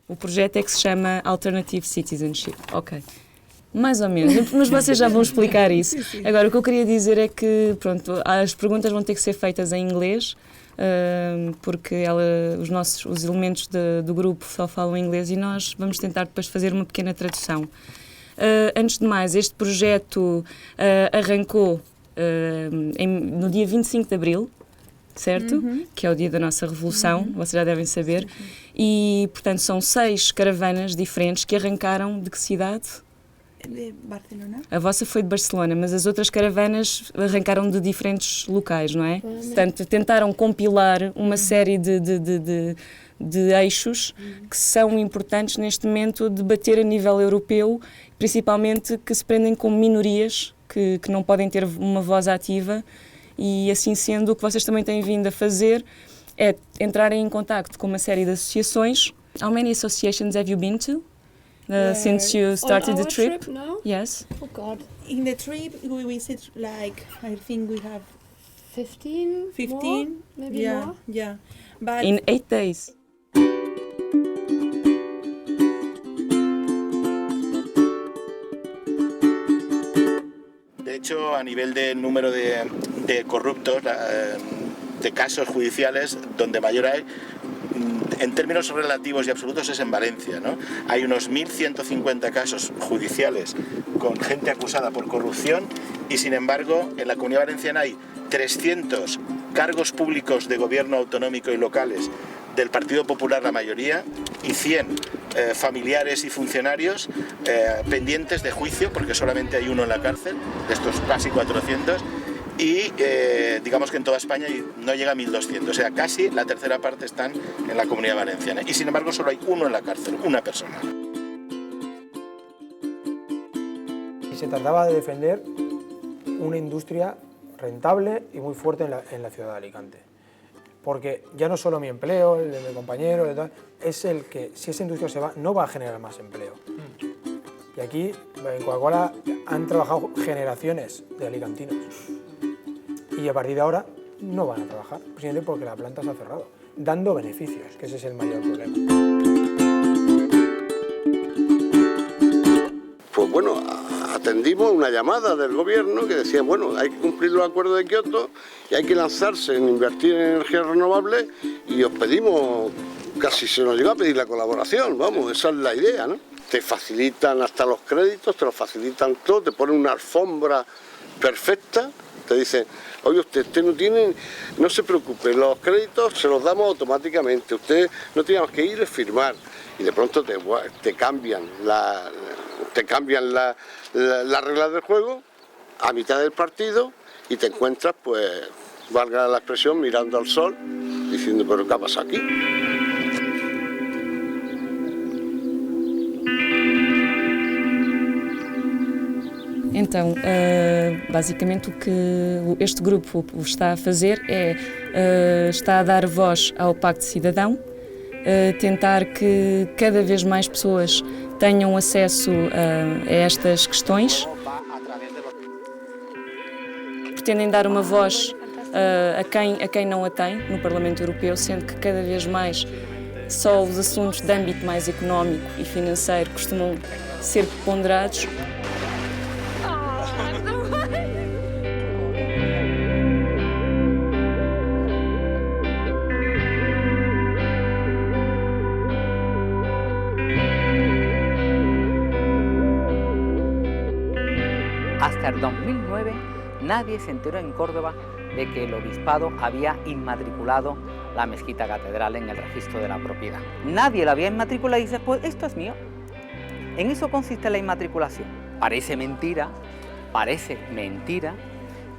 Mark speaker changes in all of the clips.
Speaker 1: O projeto é que se chama Alternative Citizenship. Ok. Mais ou menos, mas vocês já vão explicar isso. Agora, o que eu queria dizer é que, pronto, as perguntas vão ter que ser feitas em inglês, porque os elementos do grupo só falam inglês e nós vamos tentar depois fazer uma pequena tradução. Antes de mais, este projeto arrancou no dia 25 de Abril, certo? Que é o dia da nossa Revolução, vocês já devem saber. E, portanto, são 6 caravanas diferentes que arrancaram de que cidade?
Speaker 2: De Barcelona.
Speaker 1: A vossa foi de Barcelona, mas as outras caravanas arrancaram de diferentes locais, não é? Portanto, tentaram compilar uma série de eixos que são importantes neste momento de debater a nível europeu, principalmente que se prendem com minorias que não podem ter uma voz ativa. E assim sendo, o que vocês também têm vindo a fazer é entrarem em contacto com uma série de associações. How many associations have you been to since you started the trip?
Speaker 3: No?
Speaker 1: Yes.
Speaker 3: Oh God.
Speaker 2: In the trip we visit I think we have
Speaker 3: 15?
Speaker 2: 15,
Speaker 3: More? Maybe more?
Speaker 2: Yeah. But
Speaker 1: In 8 days.
Speaker 4: De hecho, a nivel de número de corruptos, de casos judiciales, donde mayor hay, en términos relativos y absolutos, es en Valencia, ¿no? Hay unos 1.150 casos judiciales con gente acusada por corrupción y, sin embargo, en la Comunidad Valenciana hay 300 cargos públicos de gobierno autonómico y locales del Partido Popular, la mayoría, y 100 familiares y funcionarios pendientes de juicio, porque solamente hay uno en la cárcel, de estos casi 400, y digamos que en toda España no llega a 1.200, o sea, casi la tercera parte están en la Comunidad Valenciana, y sin embargo solo hay uno en la cárcel, una persona.
Speaker 5: Y se trataba de defender una industria rentable y muy fuerte en la ciudad de Alicante. Porque ya no solo mi empleo, el de mi compañero, es el que, si esa industria se va, no va a generar más empleo. Y aquí, en Coca-Cola, han trabajado generaciones de alicantinos. Y a partir de ahora, no van a trabajar, precisamente porque la planta se ha cerrado, dando beneficios, que ese es el mayor problema.
Speaker 6: Pues bueno, atendimos una llamada del gobierno que decía, bueno, hay que cumplir los acuerdos de Kioto y hay que lanzarse en invertir en energías renovables y os pedimos, casi se nos llegó a pedir la colaboración, vamos, esa es la idea, ¿no? Te facilitan hasta los créditos, te lo facilitan todo, te ponen una alfombra perfecta, te dicen, oye, usted no se preocupe, los créditos se los damos automáticamente, usted no tiene más que ir y firmar, y de pronto te cambian las reglas del juego a mitad del partido y te encuentras, pues, valga la expresión, mirando al sol, diciendo, pero ¿qué ha pasado aquí?
Speaker 1: Então, basicamente o que este grupo está a fazer é está a dar voz ao Pacto Cidadão, tentar que cada vez mais pessoas tenham acesso a estas questões. Pretendem dar uma voz a quem não a tem no Parlamento Europeu, sendo que cada vez mais só os assuntos de âmbito mais económico e financeiro costumam ser ponderados.
Speaker 7: Hasta el 2009 nadie se enteró en Córdoba de que el obispado había inmatriculado la mezquita catedral en el registro de la propiedad. Nadie la había inmatriculado y dice, pues esto es mío. En eso consiste la inmatriculación. Parece mentira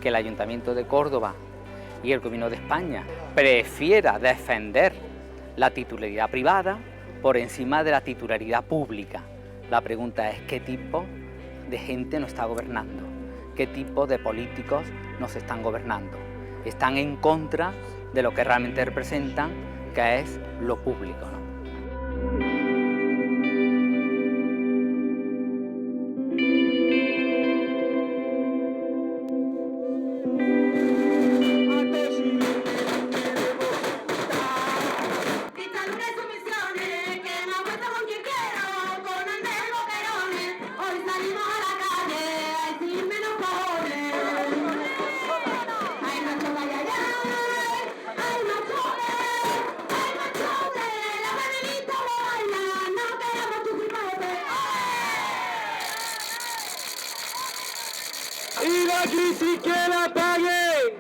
Speaker 7: que el Ayuntamiento de Córdoba y el Gobierno de España prefiera defender la titularidad privada por encima de la titularidad pública. La pregunta es, ¿qué tipo de gente nos está gobernando? ¿Qué tipo de políticos nos están gobernando? están en contra de lo que realmente representan, que es lo público, ¿no?
Speaker 8: Y la crisis que la paguen.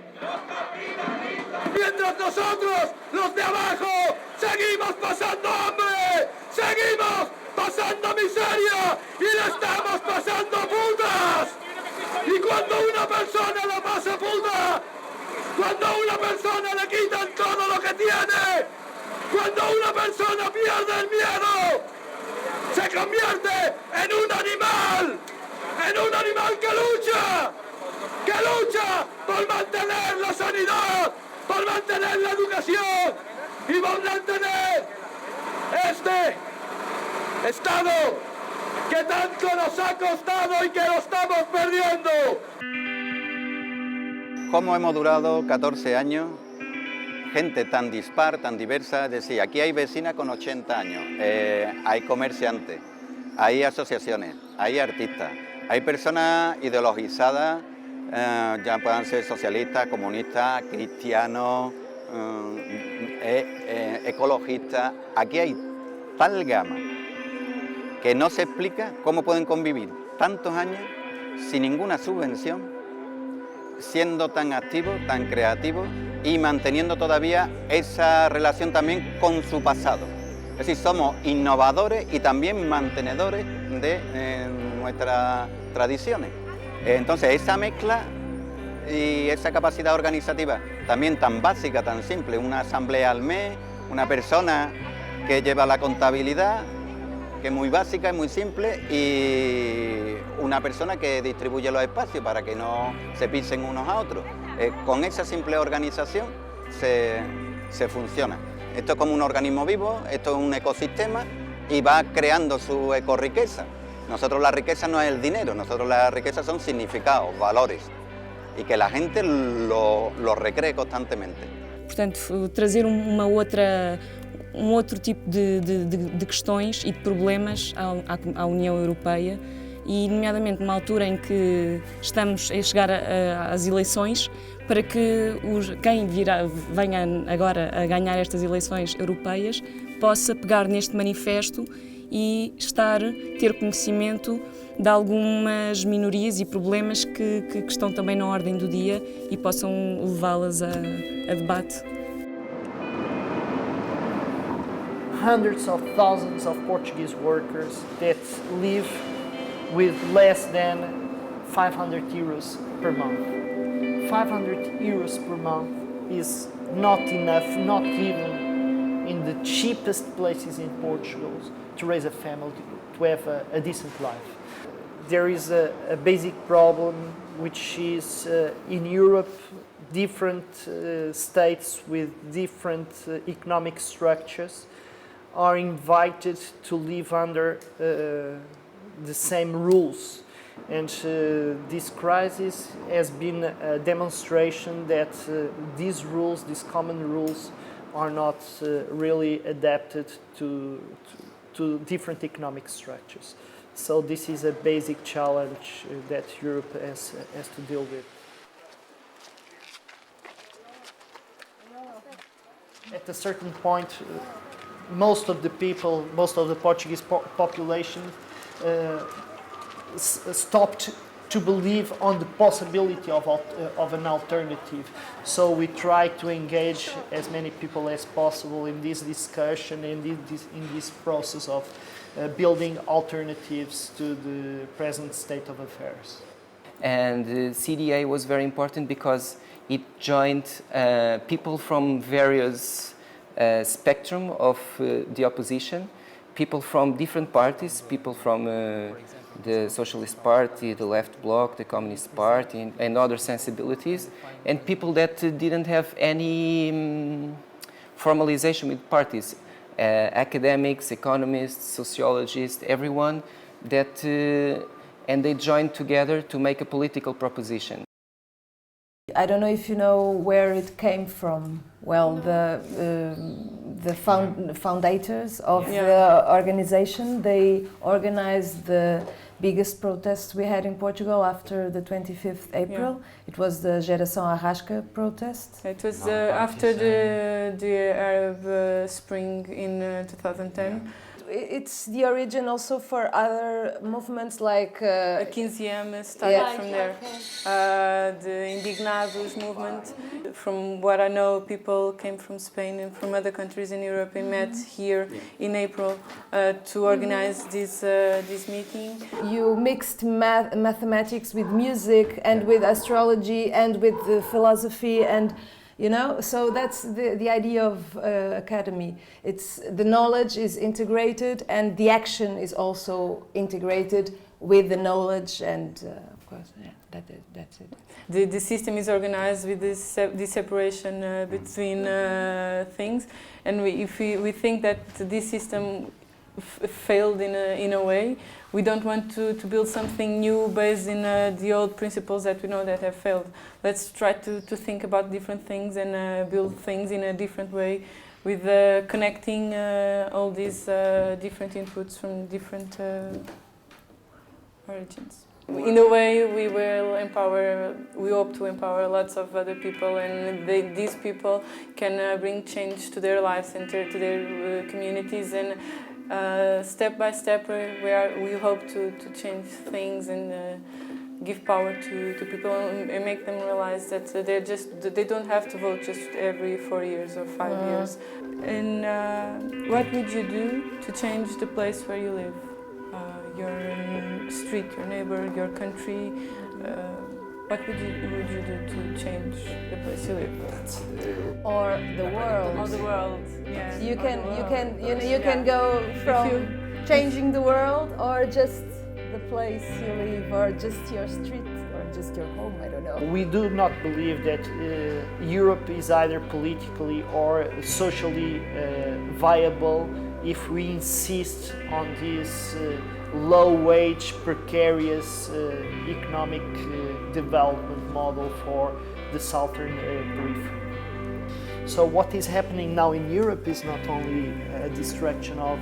Speaker 8: Mientras nosotros, los de abajo, seguimos pasando hambre, seguimos pasando miseria y le estamos pasando putas. Y cuando una persona la pasa puta, cuando a una persona le quitan todo lo que tiene, cuando una persona pierde el miedo, se convierte en un animal que lucha por mantener la sanidad, por mantener la educación y por mantener este Estado que tanto nos ha costado y que lo estamos perdiendo.
Speaker 9: ¿Cómo hemos durado 14 años? Gente tan dispar, tan diversa, es decir, aquí hay vecinas con 80 años, hay comerciantes, hay asociaciones, hay artistas, hay personas ideologizadas, ya puedan ser socialistas, comunistas, cristianos, ecologistas. Aquí hay tal gama que no se explica cómo pueden convivir tantos años sin ninguna subvención, siendo tan activos, tan creativos y manteniendo todavía esa relación también con su pasado. Es decir, somos innovadores y también mantenedores de nuestras tradiciones. Entonces, esa mezcla y esa capacidad organizativa también tan básica, tan simple, una asamblea al mes, una persona que lleva la contabilidad, que es muy básica, es muy simple, y una persona que distribuye los espacios para que no se pisen unos a otros. Con esa simple organización se funciona. Esto es como un organismo vivo, esto es un ecosistema y va creando su ecorriqueza. Nosotros la riqueza no es el dinero, nosotros la riqueza son significados, valores, y que la gente lo recree constantemente.
Speaker 1: Portanto, trazer um outro tipo de questões e de problemas à União Europeia e, nomeadamente, numa altura em que estamos a chegar às eleições, para que quem venha agora a ganhar estas eleições europeias possa pegar neste manifesto e ter conhecimento de algumas minorias e problemas que estão também na ordem do dia e possam levá-las a debate.
Speaker 10: Hundreds of thousands of Portuguese workers that live with less than 500 euros per month. 500 euros per month is not enough, not even in the cheapest places in Portugal, to raise a family, to have a decent life. There is a basic problem, which is in Europe, different states with different economic structures are invited to live under the same rules. And this crisis has been a demonstration that these rules, these common rules, are not really adapted to different economic structures. So this is a basic challenge that Europe has to deal with. At a certain point, most of the people, most of the Portuguese population stopped to believe on the possibility of an alternative. So we try to engage as many people as possible in this discussion and in this process of building alternatives to the present state of affairs.
Speaker 11: And the CDA was very important because it joined people from various spectrum of the opposition, people from different parties, people from the Socialist Party, the Left Bloc, the Communist Party, and other sensibilities, and people that didn't have any formalization with parties, academics, economists, sociologists, everyone that, and they joined together to make a political proposition.
Speaker 12: I don't know if you know where it came from. Well, the foundators of the organization, they organized the biggest protests we had in Portugal after the 25th April. Yeah. It was the Geração Arrasca protest.
Speaker 13: It was after the Arab Spring in 2010.
Speaker 12: It's the origin also for other movements like...
Speaker 13: 15M started from there. The Indignados movement. From what I know, people came from Spain and from other countries in Europe and met here in April to organize this meeting.
Speaker 12: You mixed mathematics with music and with astrology and with philosophy and you know, so that's the idea of academy. It's the knowledge is integrated and the action is also integrated with the knowledge and of course, yeah, that's it.
Speaker 13: The system is organized with this separation between things, and if we think that this system failed in a way, we don't want to build something new based in the old principles that we know that have failed. Let's try to think about different things and build things in a different way with connecting all these different inputs from different origins. In a way, we hope to empower lots of other people, and these people can bring change to their lives and to their communities, and step by step we hope to change things and give power to people and make them realize that they don't have to vote just every 4 years or 5 years. And what would you do to change the place where you live? Your street, your neighbor, your country. What would you do to change the place you live?
Speaker 12: Or the world.
Speaker 13: Or the world. Yeah.
Speaker 12: You can go from changing the world or just the place you live or just your street or just your home. I don't know.
Speaker 10: We do not believe that Europe is either politically or socially viable if we insist on this low-wage, precarious economic development model for the southern periphery. So what is happening now in Europe is not only a destruction of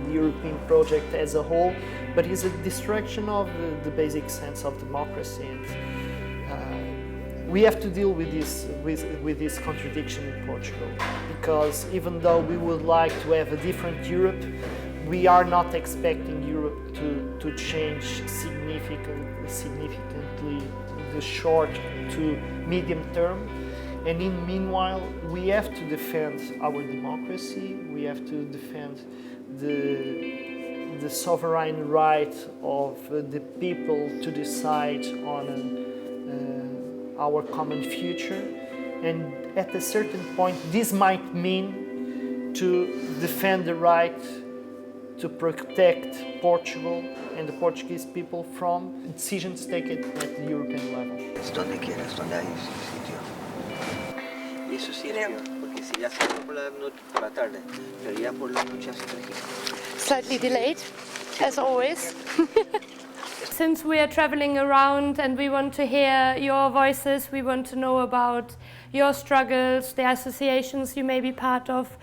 Speaker 10: the European project as a whole, but is a destruction of the basic sense of democracy. And we have to deal with this contradiction in Portugal, because even though we would like to have a different Europe, we are not expecting Europe to change significantly in the short to medium term. And in the meanwhile, we have to defend our democracy, we have to defend the sovereign right of the people to decide on our common future. And at a certain point, this might mean to defend the right to protect Portugal and the Portuguese people from decisions taken at the European level.
Speaker 14: Donde quieras, donde hay sitio. Y eso sí es peor, porque si ya se por la tarde, pero ya por la noche hace frío.
Speaker 3: Slightly delayed, as always. Since we are traveling around and we want to hear your voices, we want to know about your struggles, the associations you may be part of.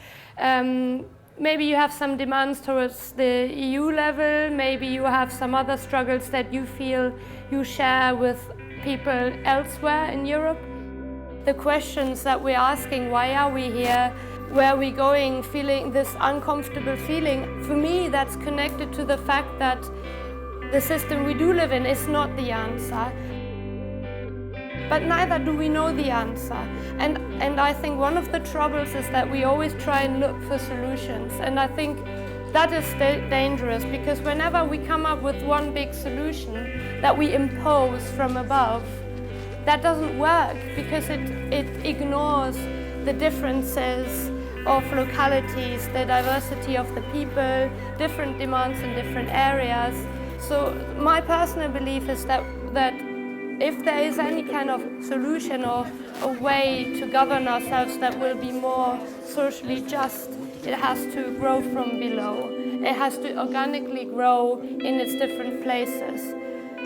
Speaker 3: Maybe you have some demands towards the EU level, maybe you have some other struggles that you feel you share with people elsewhere in Europe. The questions that we're asking, why are we here, where are we going, feeling this uncomfortable feeling, for me that's connected to the fact that the system we do live in is not the answer. But neither do we know the answer. And I think one of the troubles is that we always try and look for solutions. And I think that is dangerous, because whenever we come up with one big solution that we impose from above, that doesn't work, because it ignores the differences of localities, the diversity of the people, different demands in different areas. So my personal belief is that if there is any kind of solution or a way to govern ourselves that will be more socially just, it has to grow from below. It has to organically grow in its different places.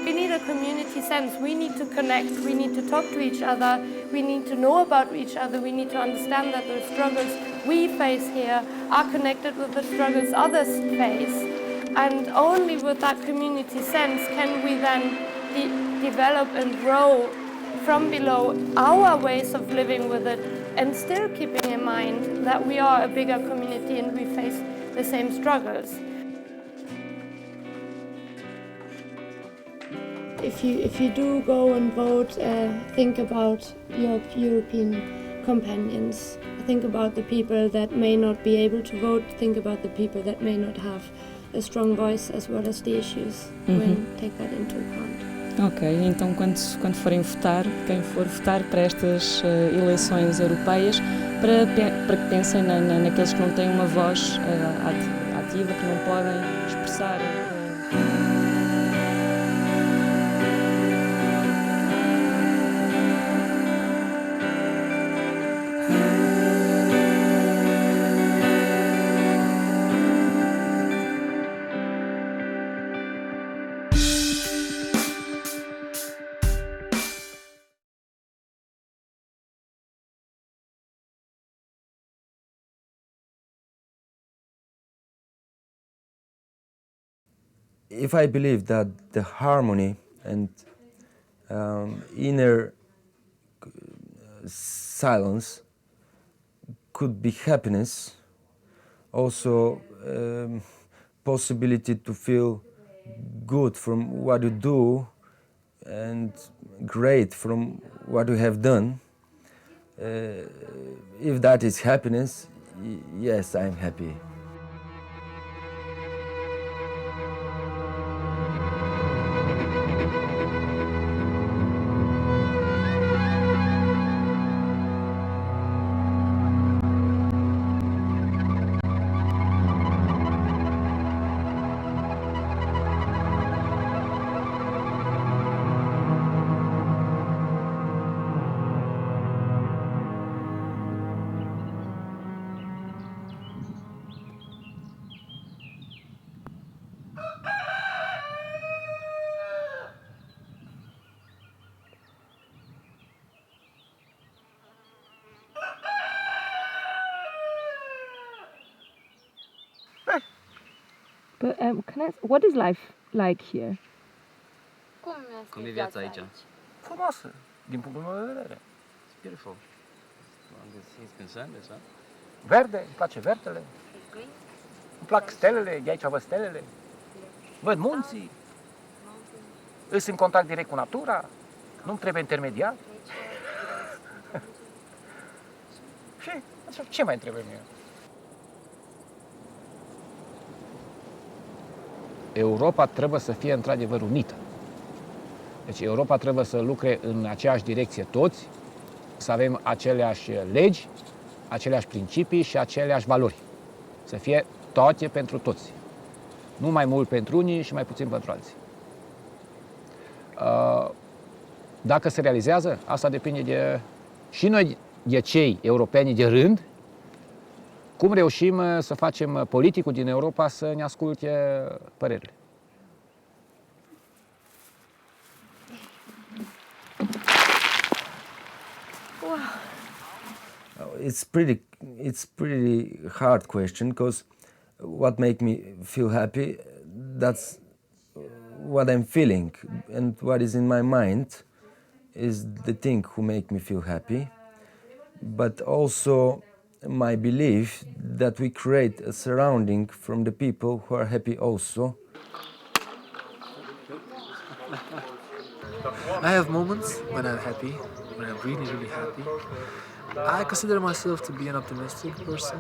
Speaker 3: We need a community sense. We need to connect. We need to talk to each other. We need to know about each other. We need to understand that the struggles we face here are connected with the struggles others face. And only with that community sense can we then develop and grow from below our ways of living with it, and still keeping in mind that we are a bigger community and we face the same struggles. If you do go and vote, think about your European companions. Think about the people that may not be able to vote. Think about the people that may not have a strong voice as well as the issues. Take that into account.
Speaker 1: Ok, então quando forem votar, quem for votar para estas eleições europeias, para que pensem naqueles que não têm uma voz ativa, que não podem expressar.
Speaker 15: If I believe that the harmony and inner silence could be happiness, also possibility to feel good from what you do and great from what you have done, if that is happiness, yes, I'm happy.
Speaker 16: But what is life like here?
Speaker 17: Cum e viața aici?
Speaker 5: Frumoasă, din punctul meu de vedere.
Speaker 17: It's beautiful. He's concerned, is that?
Speaker 5: Verde, îmi place verdele. Îmi plac stelele, de aici văd stelele. Văd munții. Îs în contact direct cu natura. Nu-mi trebuie intermediar. Și ce mai trebuie mie?
Speaker 18: Europa trebuie să fie într-adevăr unită. Deci Europa trebuie să lucre în aceeași direcție toți, să avem aceleași legi, aceleași principii și aceleași valori. Să fie toate pentru toți. Nu mai mult pentru unii și mai puțin pentru alții. Dacă se realizează, asta depinde de și noi, de cei europeni de rând, cum reușim să facem politicul din Europa să ne asculte părerile.
Speaker 15: It's pretty hard question, because what make me feel happy, that's what I'm feeling, and what is in my mind is the thing who make me feel happy, but also my belief that we create a surrounding from the people who are happy also.
Speaker 19: I have moments when I'm happy, when I'm really, really happy. I consider myself to be an optimistic person.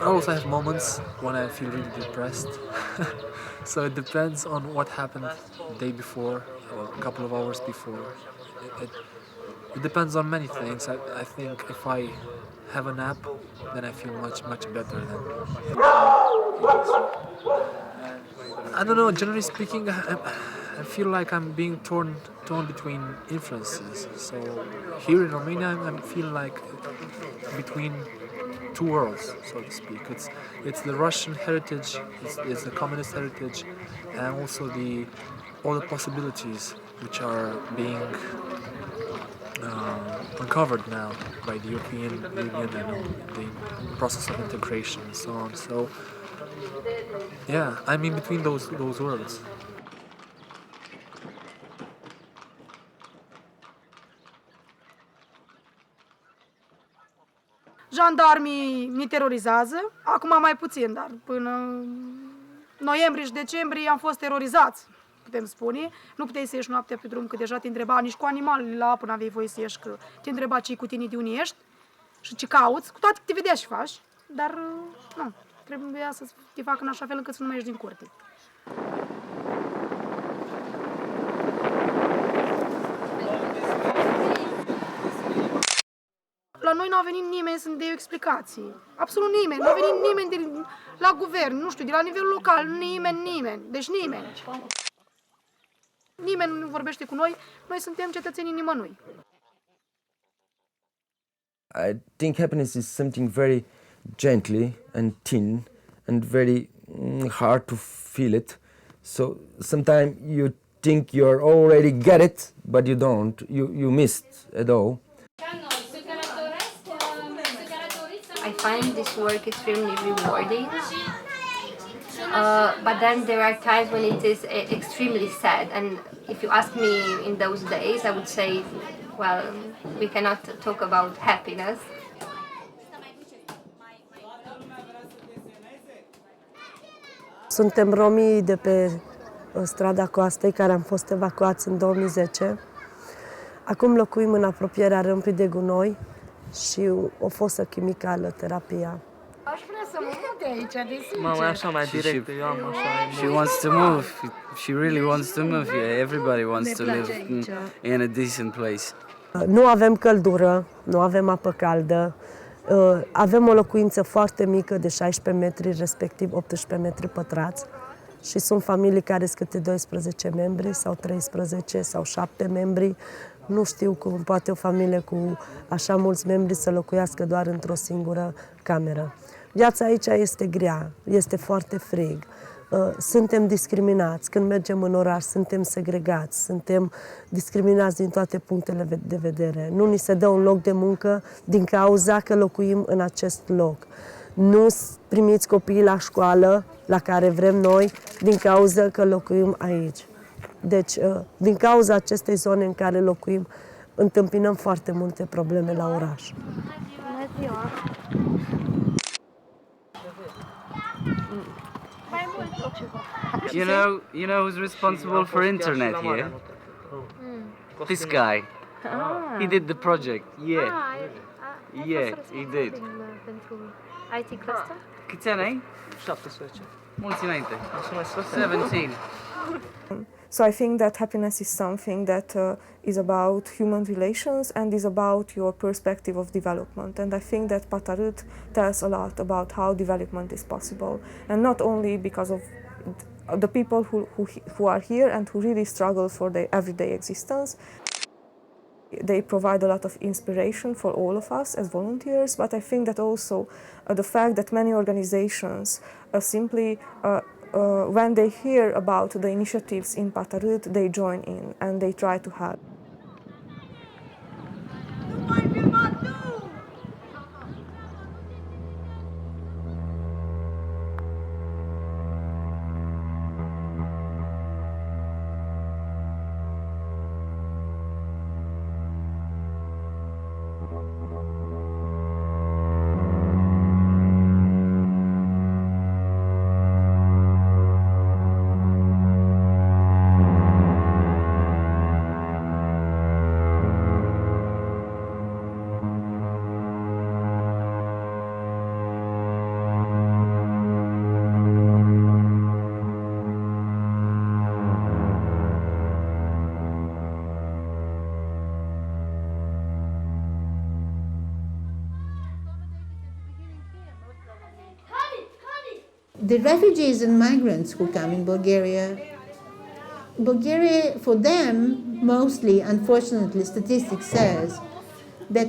Speaker 19: I also have moments when I feel really depressed. So it depends on what happened the day before or a couple of hours before. It depends on many things. I think if I have a nap, then I feel much, much better then. I don't know. Generally speaking, I feel like I'm being torn between influences. So here in Romania, I feel like between two worlds, so to speak. It's the Russian heritage, it's the communist heritage, and also all the possibilities which are being uncovered now by the European Union and the process of integration and so on. So yeah, I'm in between those worlds.
Speaker 20: Jandarmii ne terorizează, acum mai puțin, dar până noiembrie și decembrie am fost terorizați, putem spune. Nu puteai să ieși noaptea pe drum, că deja te întreba, nici cu animalele la apă n-aveai voie să ieși, că te întreba ce cu tine, de unde ești și ce cauți, cu toate că te vedea și faci, dar nu, trebuia să te facă în așa fel încât să nu mai ieși din curte. La noi n-a venit nimeni să ne dea explicații. Absolut nimeni. Nu a venit nimeni la guvern, nu știu, de la nivel local. Nimeni. Deci nimeni. Nimeni nu vorbește cu noi. Noi suntem cetățenii nimănui.
Speaker 15: I think happiness is something very gently and thin and very hard to feel it. So sometimes you think you already get it, but you don't. You missed it all.
Speaker 21: I find this work extremely rewarding, but then there are times when it is extremely sad, and if you ask me in those days, I would say, well, we cannot talk about happiness.
Speaker 22: Suntem romii de pe strada Coastei, care am fost evacuați în 2010. Acum locuim în apropierea râmpii de gunoi și o fosă chimicală, terapia.
Speaker 20: Aș vrea să mă mut de aici, desigur.
Speaker 23: Mama, așa mai direct, eu am așa. She wants to move. She really wants to move here. Everybody wants to live in a decent place.
Speaker 22: Nu avem căldură, nu avem apă caldă. Avem o locuință foarte mică de 16 metri, respectiv 18 metri pătrați. Și sunt familii care sunt câte 12 membri sau 13 sau 7 membri. Nu știu cum poate o familie cu așa mulți membri să locuiască doar într-o singură cameră. Viața aici este grea, este foarte frig. Suntem discriminați. Când mergem în oraș, suntem segregați, suntem discriminați din toate punctele de vedere. Nu ni se dă un loc de muncă din cauza că locuim în acest loc. Nu primiți copiii la școală, la care vrem noi, din cauza că locuim aici. Deci, din cauza acestei zone în care locuim, întâmpinăm foarte multe probleme la oraș.
Speaker 23: You know who's responsible for internet here? This guy. He did the project. Yeah. Yeah, he did.
Speaker 21: Pentru IT cluster?
Speaker 23: Câți ani ai? 17. Mulți înainte. 17.
Speaker 24: So I think that happiness is something that is about human relations and is about your perspective of development. And I think that Patarut tells a lot about how development is possible. And not only because of the people who are here and who really struggle for their everyday existence. They provide a lot of inspiration for all of us as volunteers, but I think that also the fact that many organizations simply when they hear about the initiatives in Patarut, they join in and they try to help.
Speaker 2: the refugees and migrants who come in Bulgaria, for them, mostly, unfortunately, statistics says that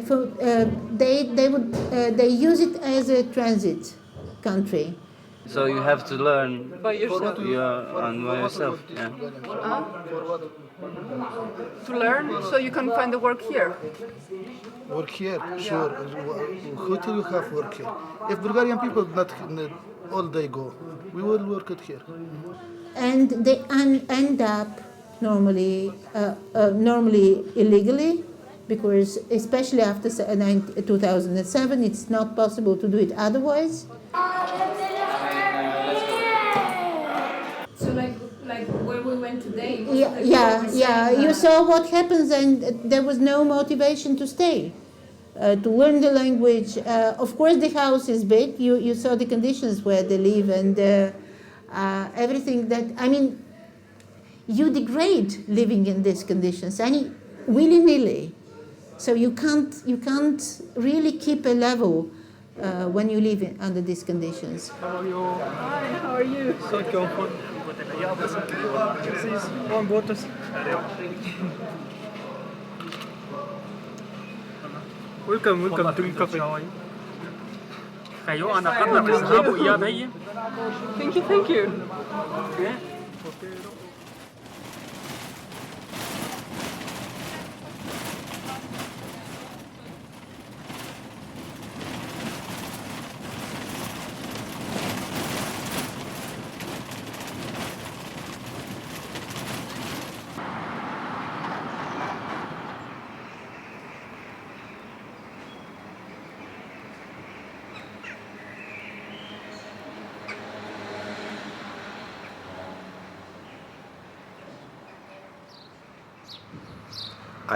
Speaker 2: they use it as a transit country.
Speaker 23: So you have to learn
Speaker 13: By yourself.
Speaker 23: by yourself. Yeah.
Speaker 13: To learn so you can find the work here.
Speaker 4: Work here, sure. Who do you have work here? If Bulgarian people not all day go, we will work it here.
Speaker 2: And they end up normally illegally, because especially after 2007, it's not possible to do it otherwise.
Speaker 12: So like where we went today.
Speaker 2: Yeah. You saw what happens, and there was no motivation to stay, to learn the language. Of course, the house is big. You saw the conditions where they live, and everything that, I mean, you degrade living in these conditions, willy-nilly. So you can't really keep a level when you live under these conditions.
Speaker 13: How are you? Hi, how are you? So
Speaker 6: Welcome to cafe. Kayo anak na bersahabo iya bayi.
Speaker 13: Thank you.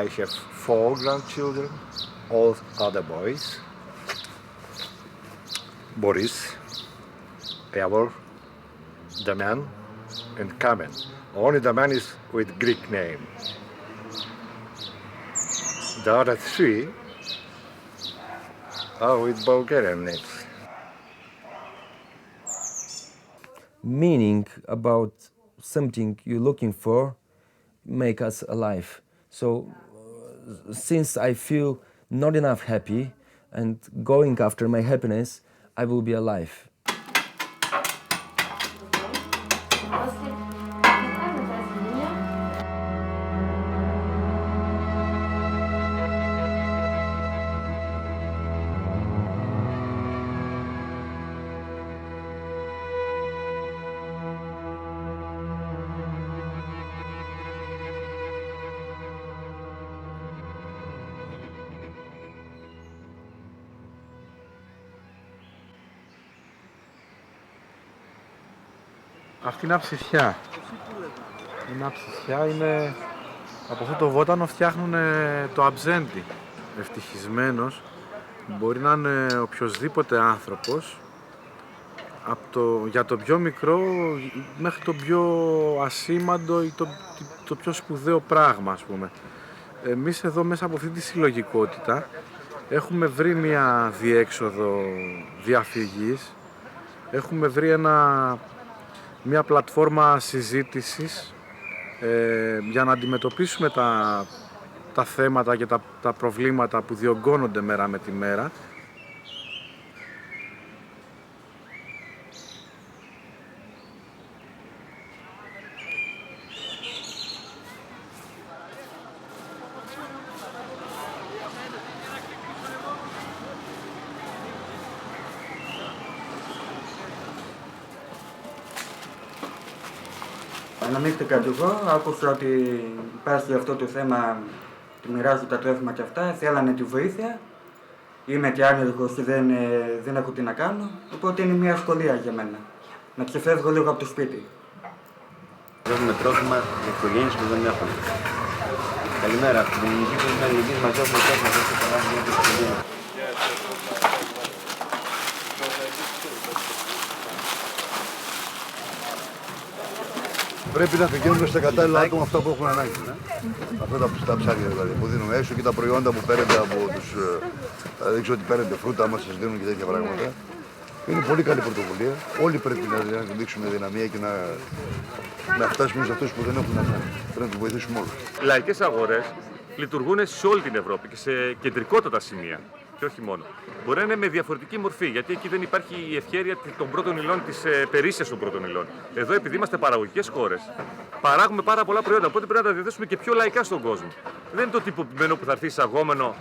Speaker 7: I have 4 grandchildren, all other boys. Boris, Eivor, Damian, and Kamen. Only Damian is with Greek name. The other 3 are with Bulgarian names.
Speaker 15: Meaning about something you're looking for make us alive. So since I feel not enough happy and going after my happiness, I will be alive.
Speaker 25: Αυτή είναι αψιθιά. Είναι αψιθιά, είναι... Από αυτό το βότανο φτιάχνουν το αμπζέντι. Ευτυχισμένος μπορεί να είναι οποιοσδήποτε άνθρωπος, για το πιο μικρό μέχρι το πιο ασήμαντο ή το πιο σπουδαίο πράγμα, ας πούμε. Εμείς εδώ μέσα από αυτή τη συλλογικότητα έχουμε βρει μια διέξοδο διαφυγής, έχουμε βρει μια πλατφόρμα συζήτησης για να αντιμετωπίσουμε τα θέματα και τα προβλήματα που διωγγώνονται μέρα με τη μέρα.
Speaker 26: Αναμίχθηκα κι εγώ, άκουσα ότι υπάρχει αυτό το θέμα, τη μοιράζω τα τρόφιμα και αυτά, θέλανε τη βοήθεια. Είμαι και άνεργος και δεν έχω τι να κάνω, οπότε είναι μια ευκολία για μένα. Να ξεφεύγω λίγο από το σπίτι.
Speaker 17: Δώσουμε τρόφιμα για οικογένειες που δεν έχουν. Καλημέρα, στην ελληνική που είναι αλληλεγγύης μας δώσουμε τρόφιμα για το παράδειγμα για τις οικογένειες.
Speaker 27: Πρέπει να πηγαίνουμε στα κατάλληλα άτομα αυτά που έχουν ανάγκη. Αυτά τα ψάρια δηλαδή που δίνουμε έσω και τα προϊόντα που παίρνετε από τους. Δεν ξέρω τι παίρνετε, φρούτα, άμα σας δίνουν και τέτοια πράγματα. Είναι πολύ καλή πρωτοβουλία. Όλοι πρέπει να δείξουμε δυναμία και να φτάσουμε σε αυτούς που δεν έχουν να κάνουν. Πρέπει να τους βοηθήσουμε όλους.
Speaker 1: Λαϊκές αγορές λειτουργούν σε όλη την Ευρώπη και σε κεντρικότατα σημεία. Και όχι μόνο. Μπορεί να είναι με διαφορετική μορφή, γιατί εκεί δεν υπάρχει η ευχέρεια των πρώτων υλών, της περίσσιας των πρώτων υλών. Εδώ, επειδή είμαστε παραγωγικές χώρες, παράγουμε πάρα πολλά προϊόντα. Οπότε πρέπει να τα διαθέσουμε και πιο λαϊκά στον κόσμο. Δεν είναι το τυποποιημένο που θα έρθει εισαγόμενο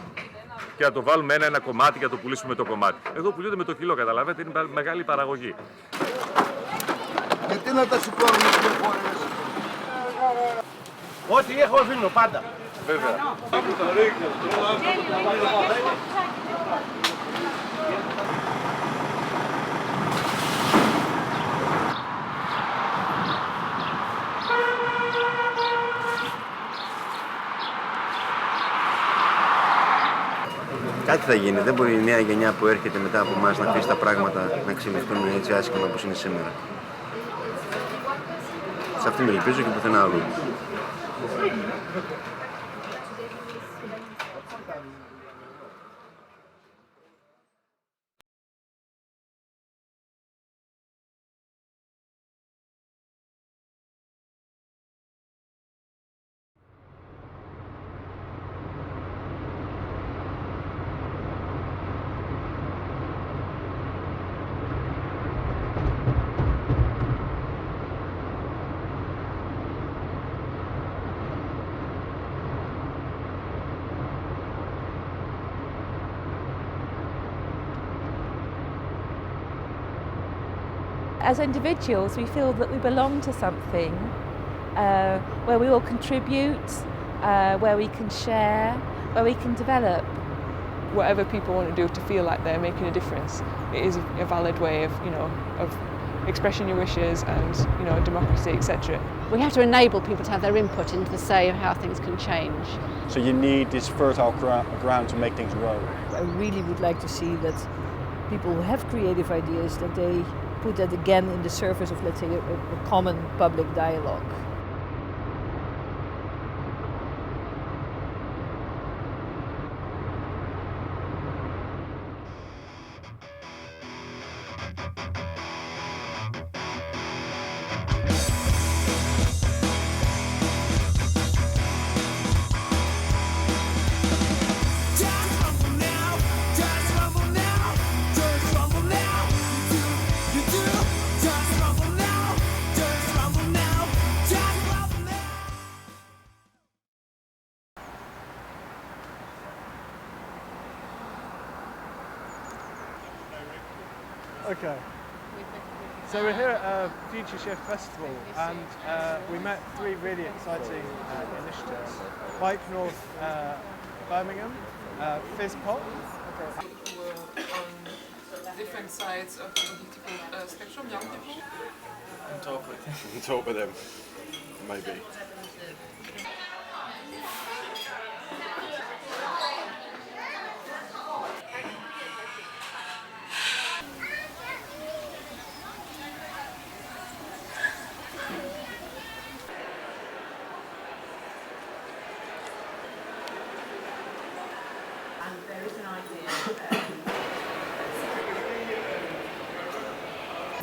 Speaker 1: και να το βάλουμε ένα κομμάτι και να το πουλήσουμε το κομμάτι. Εδώ πουλούνται με το κιλό, καταλαβαίνετε, είναι μεγάλη παραγωγή.
Speaker 27: Γιατί να τα σηκώνουμε στις χώρες.
Speaker 3: Ό,τι έχω δίνω πάντα.
Speaker 1: Βέβαια.
Speaker 17: Κάτι θα γίνει. Δεν μπορεί η νέα γενιά που έρχεται μετά από εμάς να αφήσει τα πράγματα να ξεμηθούν έτσι άσχημα όπως είναι σήμερα. Σε αυτήν ελπίζω και πουθενά αλλού.
Speaker 8: As individuals, we feel that we belong to something where we all contribute, where we can share, where we can develop.
Speaker 9: Whatever people want to do to feel like they're making a difference, it is a valid way of, of expressing your wishes and, democracy, etc.
Speaker 10: We have to enable people to have their input into the say of how things can change.
Speaker 11: So you need this fertile ground to make things grow.
Speaker 14: I really would like to see that people who have creative ideas, that they put that again in the service of, let's say, a common public dialogue.
Speaker 9: Okay. So we're here at a Future Shift Festival and we met three really exciting initiatives. Bike North Birmingham, Fizz Pop.
Speaker 28: On different sides of the political spectrum, young people.
Speaker 11: And talk with them. Talk with them, maybe.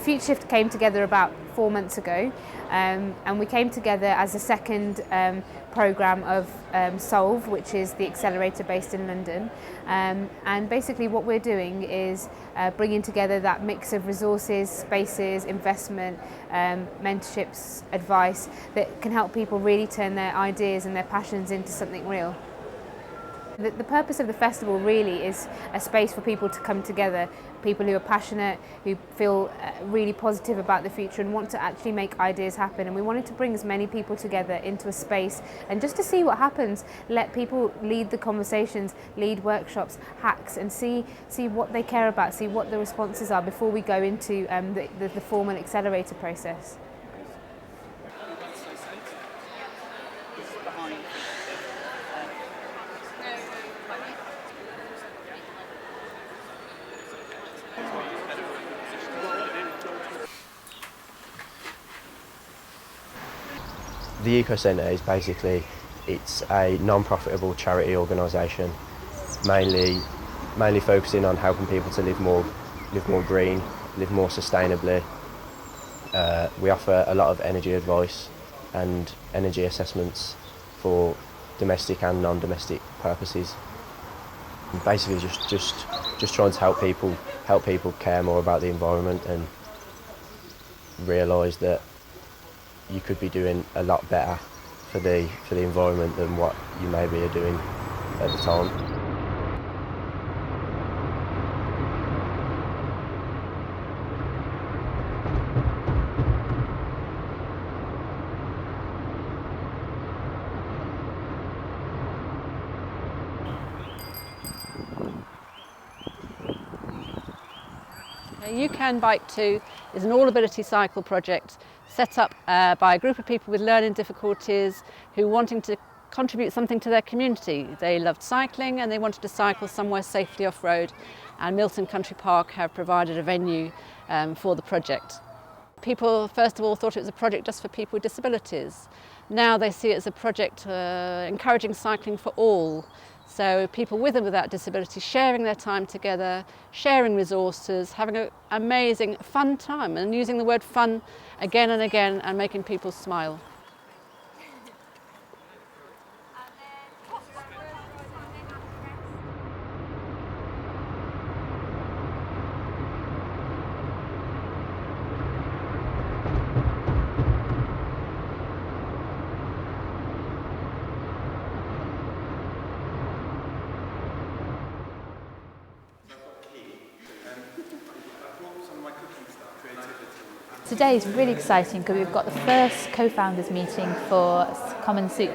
Speaker 29: Future Shift came together about 4 months ago and we came together as a second programme of Solve, which is the accelerator based in London, and basically what we're doing is bringing together that mix of resources, spaces, investment, mentorships, advice that can help people really turn their ideas and their passions into something real. The purpose of the festival really is a space for people to come together, people who are passionate, who feel really positive about the future and want to actually make ideas happen. And we wanted to bring as many people together into a space and just to see what happens, let people lead the conversations, lead workshops, hacks, and see what they care about, see what the responses are before we go into the formal accelerator process.
Speaker 30: The Eco Centre is basically, it's a non-profitable charity organisation, mainly focusing on helping people to live more green live more sustainably. We offer a lot of energy advice and energy assessments for domestic and non-domestic purposes. And basically just trying to help people care more about the environment and realise that you could be doing a lot better for the environment than what you maybe are doing at the time.
Speaker 10: You Can Bike Too is an all-ability cycle project set up by a group of people with learning difficulties who wanting to contribute something to their community. They loved cycling and they wanted to cycle somewhere safely off-road, and Milton Country Park have provided a venue for the project. People first of all thought it was a project just for people with disabilities. Now they see it as a project encouraging cycling for all. So people with and without disability sharing their time together, sharing resources, having an amazing fun time, and using the word fun again and again and making people smile.
Speaker 29: Today is really exciting because we've got the first co-founders meeting for Common Soup,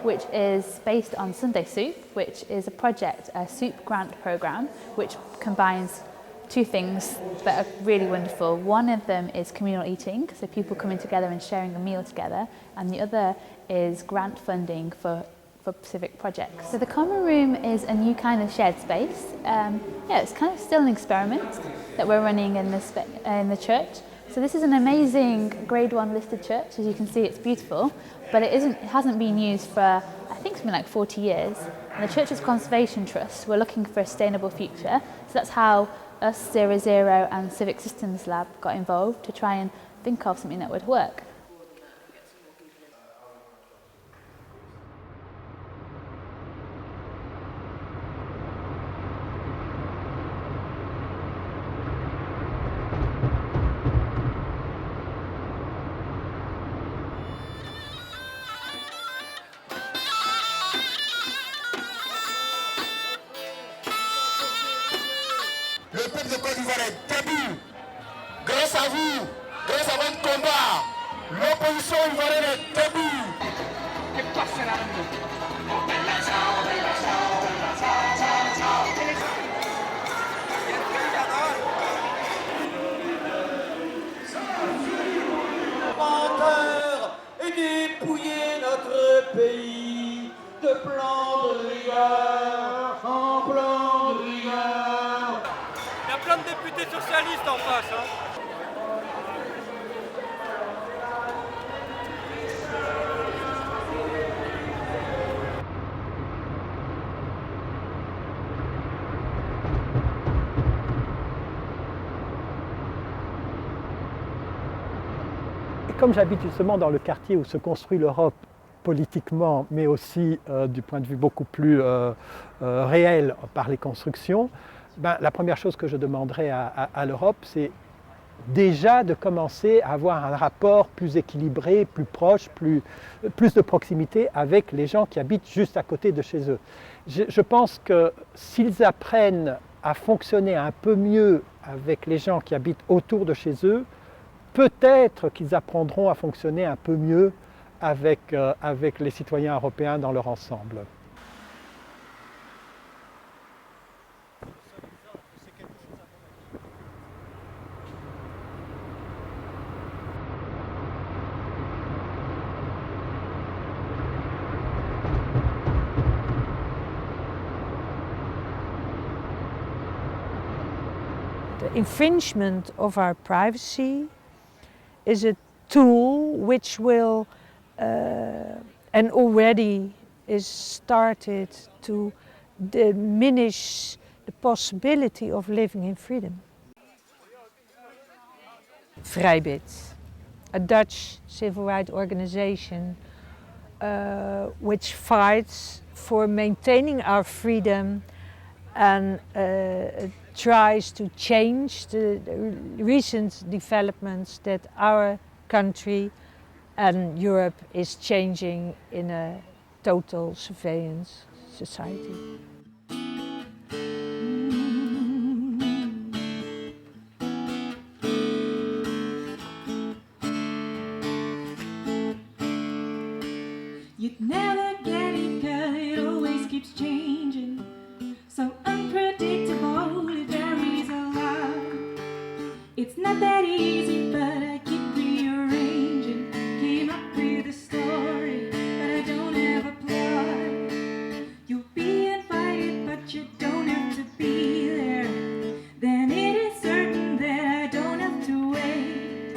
Speaker 29: which is based on Sunday Soup, which is a project, a soup grant program, which combines two things that are really wonderful. One of them is communal eating, so people coming together and sharing a meal together, and the other is grant funding for specific projects. So the common room is a new kind of shared space. It's kind of still an experiment that we're running in the church. So this is an amazing Grade 1 listed church. As you can see, it's beautiful, but it hasn't been used for, I think, something like 40 years. And the Church's Conservation Trust, we're looking for a sustainable future. So that's how us, 00 and Civic Systems Lab got involved to try and think of something that would work.
Speaker 3: Le peuple de Côte d'Ivoire est debout. Grâce à vous, grâce à votre combat, l'opposition ivoirienne est debout.
Speaker 5: Menteur et dépouiller notre pays de plans de rigueur en plan de rigueur.
Speaker 6: Il y a plein de députés socialistes en face.
Speaker 16: Comme j'habite justement dans le quartier où se construit l'Europe politiquement, mais aussi du point de vue beaucoup plus réel par les constructions, la première chose que je demanderais à l'Europe, c'est déjà de commencer à avoir un rapport plus équilibré, plus proche, plus de proximité avec les gens qui habitent juste à côté de chez eux. Je pense que s'ils apprennent à fonctionner un peu mieux avec les gens qui habitent autour de chez eux, peut-être qu'ils apprendront à fonctionner un peu mieux avec les citoyens européens dans leur ensemble.
Speaker 14: The infringement of our privacy is a tool which will, and already is started to diminish the possibility of living in freedom. Vrijbid, a Dutch civil rights organization which fights for maintaining our freedom and tries to change the recent developments that our country and Europe is changing in a total surveillance society.
Speaker 2: You'd never get it, girl, it always keeps changing. So unpredictable, it varies a lot. It's not that easy, but I keep rearranging. Came up with a story, but I don't have a plot. You'll be invited, but you don't have to be there. Then it is certain that I don't have to wait.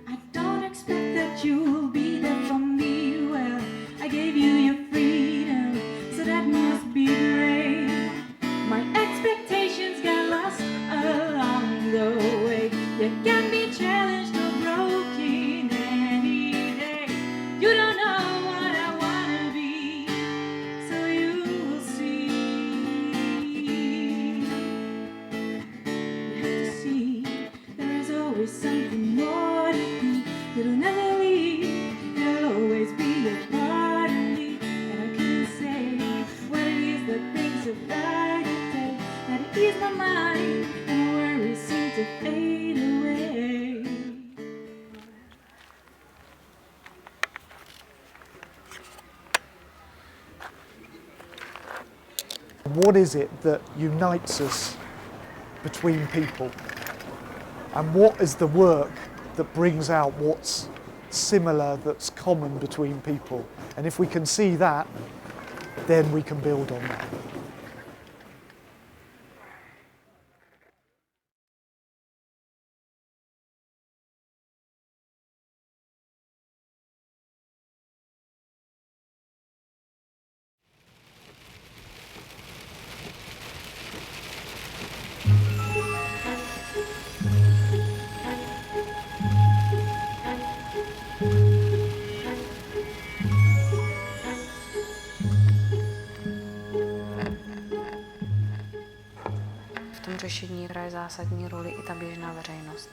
Speaker 2: I don't expect that you'll be there for me. Well, I gave you your freedom, so that must be great. My expectations got lost along the way. You can be challenged or broken any day. You don't know what I wanna be, so you will see. You have to see, there is always something more to be. It'll never leave, it'll always be a part of me. And I can say what it is that brings a brighter day, that it ease my mind and worries seem to fade away.
Speaker 4: What is it that unites us between people? And what is the work that brings out what's similar, that's common between people? And if we can see that, then we can build on that.
Speaker 12: V tom řešení hraje zásadní roli i ta běžná veřejnost.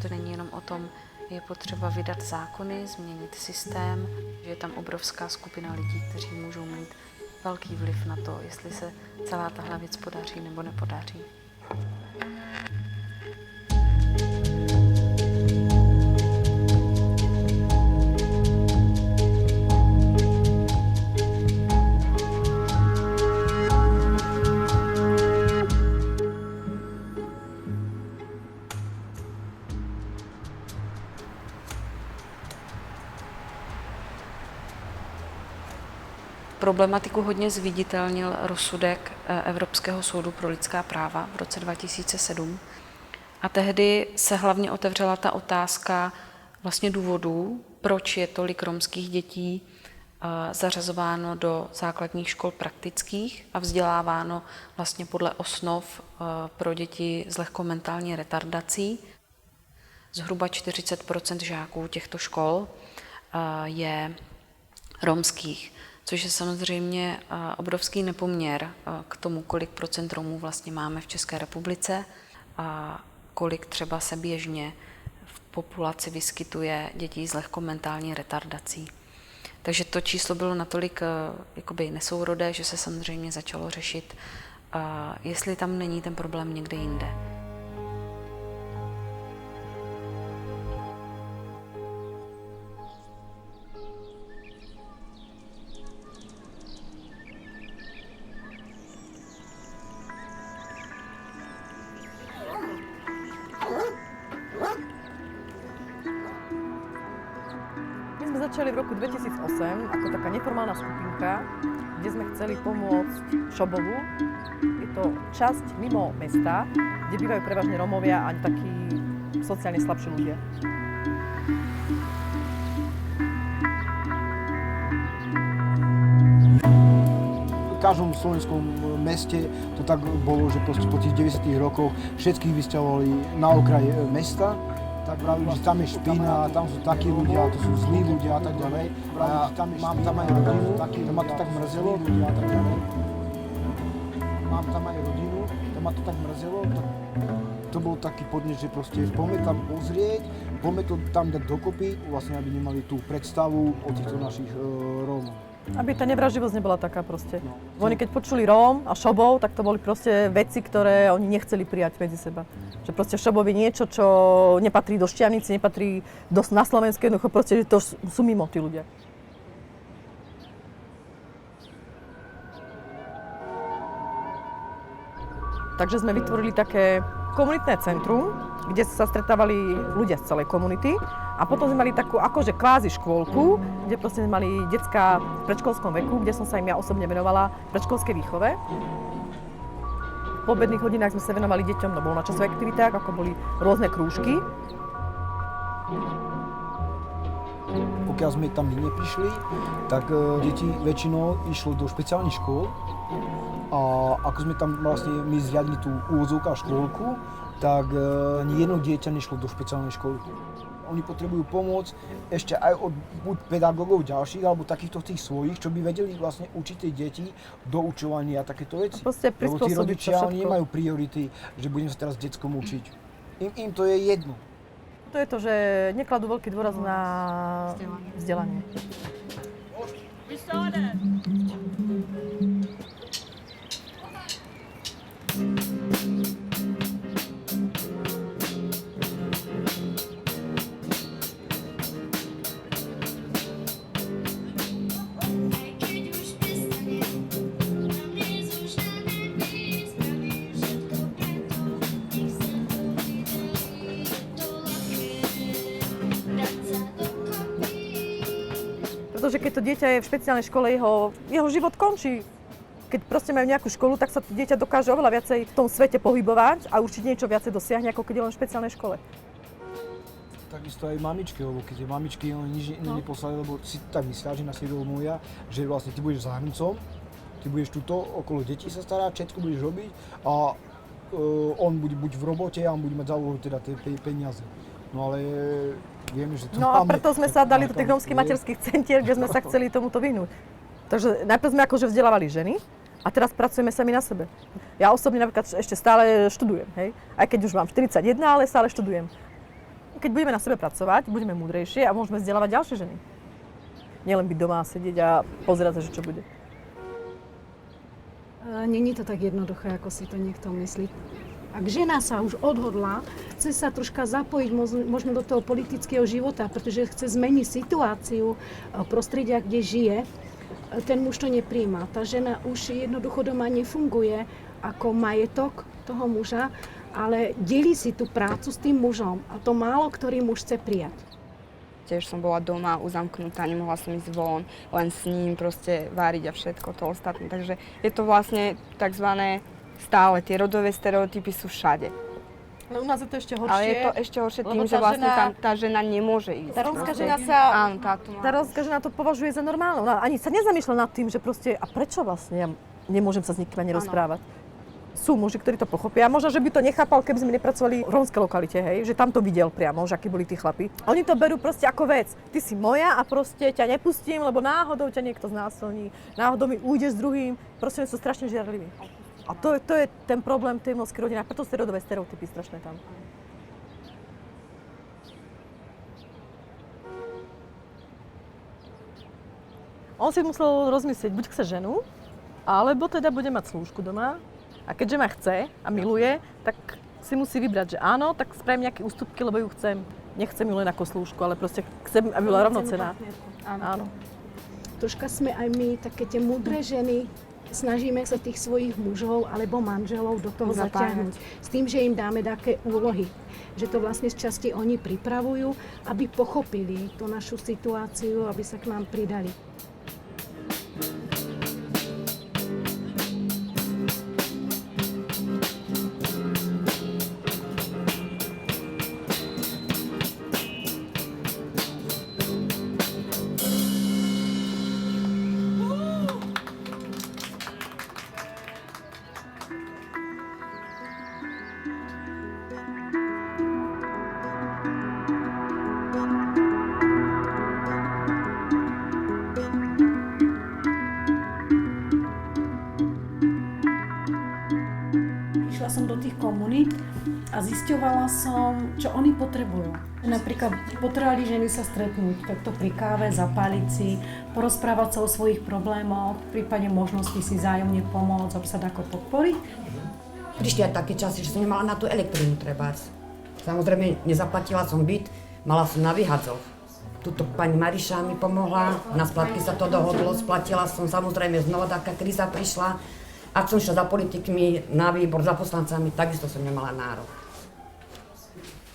Speaker 12: To není jenom o tom, je potřeba vydat zákony, změnit systém, že je tam obrovská skupina lidí, kteří můžou mít velký vliv na to, jestli se celá tahle věc podaří nebo nepodaří. Problematiku hodně zviditelnil rozsudek Evropského soudu pro lidská práva v roce 2007. A tehdy se hlavně otevřela ta otázka vlastně důvodů, proč je tolik romských dětí zařazováno do základních škol praktických a vzděláváno vlastně podle osnov pro děti s lehkou mentální retardací. Zhruba 40% žáků těchto škol je romských, což je samozřejmě obrovský nepoměr k tomu, kolik procent Romů vlastně máme v České republice a kolik třeba se běžně v populaci vyskytuje dětí s lehkou mentální retardací. Takže to číslo bylo natolik jakoby nesourodé, že se samozřejmě začalo řešit, jestli tam není ten problém někde jinde.
Speaker 18: Začali v roku 2008 ako taká neformálna skupinka, kde sme chceli pomôcť Šobovu. Je to časť mimo mesta, kde bývajú prevažne Rómovia a takí sociálne slabší ľudia.
Speaker 19: V každom slovenskom meste to tak bolo, že po tých 90. rokoch všetkých vysťahovali na okraj mesta. tak vravili, že tam je špina, tam sú takí ľudia, to sú zlí ľudia a tak ďalej. A mám tam aj rodinu, to ma to tak mrzelo. Mám tam aj rodinu, to ma to tak mrzelo. To bol taký podnet, že proste poďme tam pozrieť, poďme to tam dať dokopy, vlastne aby nemali tú predstavu o týchto našich Rómov.
Speaker 18: Aby tá nevraživosť nebola taká proste. Oni keď počuli Róm a Šobov, tak to boli proste veci, ktoré oni nechceli prijať medzi seba. Že proste Šobov je niečo, čo nepatrí do Štiavnice, nepatrí na Slovensku, jednoducho proste, že to sú mimo tí ľudia. Takže sme vytvorili také komunitné centrum, kde sa stretávali ľudia z celej komunity. A potom sme mali takú akože kvázi škôlku, kde proste sme mali decká v predškolskom veku, kde som sa im ja osobne venovala predškolskej výchove. V obedných hodinách sme sa venovali deťom na voľnočasových aktivitách, ako boli rôzne krúžky.
Speaker 19: Pokiaľ sme tam neprišli, tak deti väčšinou išlo do špeciálnych škôl. A ako sme tam vlastne my zriadili tú úvodzovku a škôlku, tak ani jedno dieťa nešlo do špeciálnej školy. Oni potrebujú pomoc ešte aj od buď pedagógov ďalších, alebo takýchto tých svojich, čo by vedeli vlastne učiť tie deti doučovania a takéto veci. Lebo tí rodičia oni nemajú priority, že budem sa teraz deckom učiť. Im to je jedno.
Speaker 18: To je to, že nekladú veľký dôraz na vzdelanie. Pretože keď to dieťa je v špeciálnej škole, jeho život končí. Keď proste majú nejakú školu, tak sa to dieťa dokáže oveľa viacej v tom svete pohybovať a určite niečo viacej dosiahne, ako keď je len v špeciálnej škole.
Speaker 19: Takisto aj mamičky, lebo keď je mamičky, oni nič neposlali, lebo si tak myslia, že na si uvedomujú, že vlastne ty budeš zahrncom, ty budeš tuto okolo detí sa starať, všetko budeš robiť a on bude buď v robote a on bude mať za úlohu teda tie peniaze. No ale vieme, že to
Speaker 18: No a preto sme sa dali do tých rómskych materských centier, kde sme sa chceli tomuto vyhnúť. Takže najprv sme akože vzdelávali ženy a teraz pracujeme sami na sebe. Ja osobne napríklad ešte stále študujem, hej? Aj keď už mám 41, ale stále študujem. Keď budeme na sebe pracovať, budeme múdrejšie a môžeme vzdelávať ďalšie ženy. Nielen byť doma a sedieť a pozerať sa, že čo bude.
Speaker 7: Není to tak jednoduché, ako si to niekto myslí. Ak žena sa už odhodla, chce sa troška zapojiť možno do toho politického života, pretože chce zmeniť situáciu prostredia, kde žije, ten muž to nepríjma. Tá žena už jednoducho doma nefunguje ako majetok toho muža, ale delí si tú prácu s tým mužom a to málo ktorý muž chce prijať.
Speaker 13: Tiež som bola doma uzamknutá, nemohla som ísť von, len s ním proste váriť a všetko to ostatné. Takže je to vlastne takzvané stále, tie rodové stereotypy sú všade.
Speaker 18: No u nás je to ešte horšie.
Speaker 13: Ale je to ešte horšie tým, že vlastne tam tá žena nemôže ísť.
Speaker 18: Tá rómska žena tá rómska žena to považuje za normálne. Ona ani sa nezamýšľa nad tým, že proste, a prečo vlastne ja nemôžem sa s nikým ani rozprávať. Sú muži, ktorí to pochopia. Možno, že by to nechápal, keby sme nepracovali v rómskej lokalite, hej, že tam to videl priamo, že akí boli tí chlapi. Oni to berú proste ako vec. Ty si moja a proste ťa nepustím, lebo náhodou ťa niekto znásilní, náhodou mi ujde s druhým. Proste sú strašne žiarliví. A to je ten problém tej rómskej rodiny, a preto sú rodové stereotypy strašné tam. On si musel rozmyslieť, buď chce ženu, alebo teda bude mať slúžku doma. A keďže ma chce a miluje, tak si musí vybrať, že áno, tak spravím nejaké ústupky, lebo ju chcem. Nechcem ju len ako slúžku, ale proste chcem, aby bola rovnocenná. Áno.
Speaker 7: Troška sme aj my také tie múdre ženy, snažíme sa tých svojich mužov alebo manželov do toho zaťahnuť. S tým, že im dáme také úlohy. Že to vlastne z časti oni pripravujú, aby pochopili tú našu situáciu, aby sa k nám pridali. tých komunít a zisťovala som, čo oni potrebujú. Napríklad potrebovali ženy sa stretnúť takto pri káve, zapáliť si, porozprávať sa o svojich problémoch, v prípade možnosti si vzájomne pomôcť, sa ako podporiť.
Speaker 1: Prišli aj také časy, že som nemala na tú elektrínu trebárs. Samozrejme, nezaplatila som byt, mala som na vyhadzov. Tuto pani Mariša mi pomohla, na splatky sa to dohodlo, splatila som, samozrejme znova taká kríza prišla. Ak som šla za politikmi na výbor, za poslancami, takisto som nemala nárok.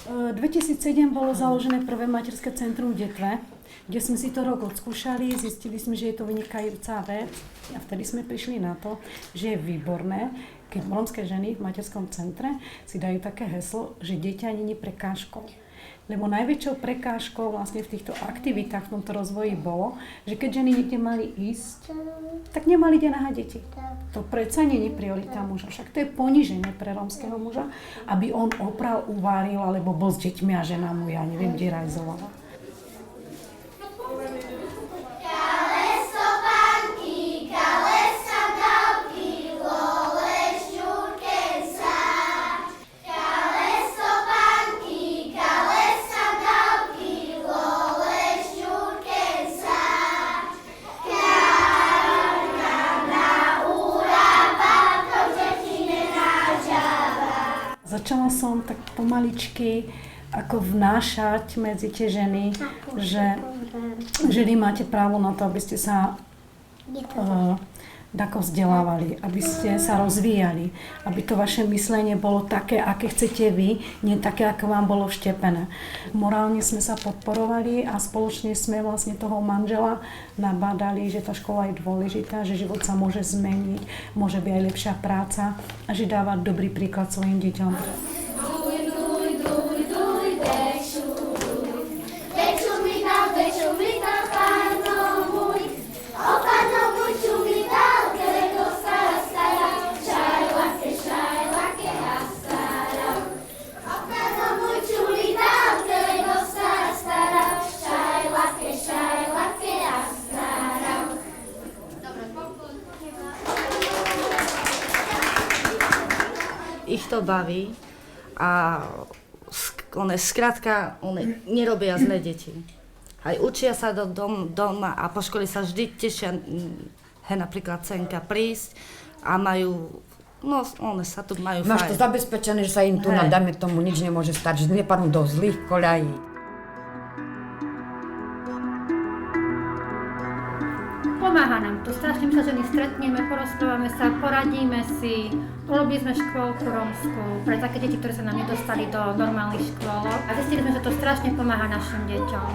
Speaker 7: 2007 bolo založené prvé materské centrum v Detve, kde sme si to rok odskúšali, zistili sme, že je to vynikajúca vec a vtedy sme prišli na to, že je výborné, keď rómske ženy v materskom centre si dajú také heslo, že dieťa nie je prekážkou. Lebo najväčšou prekážkou vlastne v týchto aktivitách, v tomto rozvoji bolo, že keď ženy niekde mali ísť, tak nemali kde nahať deti. To predsa nie je priorita muža, však to je poníženie pre rómskeho muža, aby on opral, uváril, alebo bol s deťmi a žena mu, ja neviem, kde rajzovala. Začala som tak pomaličky ako vnášať medzi tie ženy, že ženy máte právo na to, aby ste sa tako vzdelávali, aby ste sa rozvíjali, aby to vaše myslenie bolo také, aké chcete vy, nie také, ako vám bolo vštepené. Morálne sme sa podporovali a spoločne sme vlastne toho manžela nabádali, že tá škola je dôležitá, že život sa môže zmeniť, môže byť aj lepšia práca a že dáva dobrý príklad svojim deťom.
Speaker 1: Ich to baví a skrátka nerobia zlé deti. Aj učia sa doma a po škole sa vždy tešia, napríklad cenka prísť a majú, one sa tu majú fajn. Máš to zabezpečené, že sa im tu dajme tomu nič nemôže stať, že nepadnú do zlých koľají.
Speaker 15: Pomáha nám to, strašne sa ženy stretneme, porozprávame sa, poradíme si, urobili sme škôlku rómsku pre také deti, ktoré sa nám nedostali do normálnych škôl a zistili sme, že to strašne pomáha našim deťom.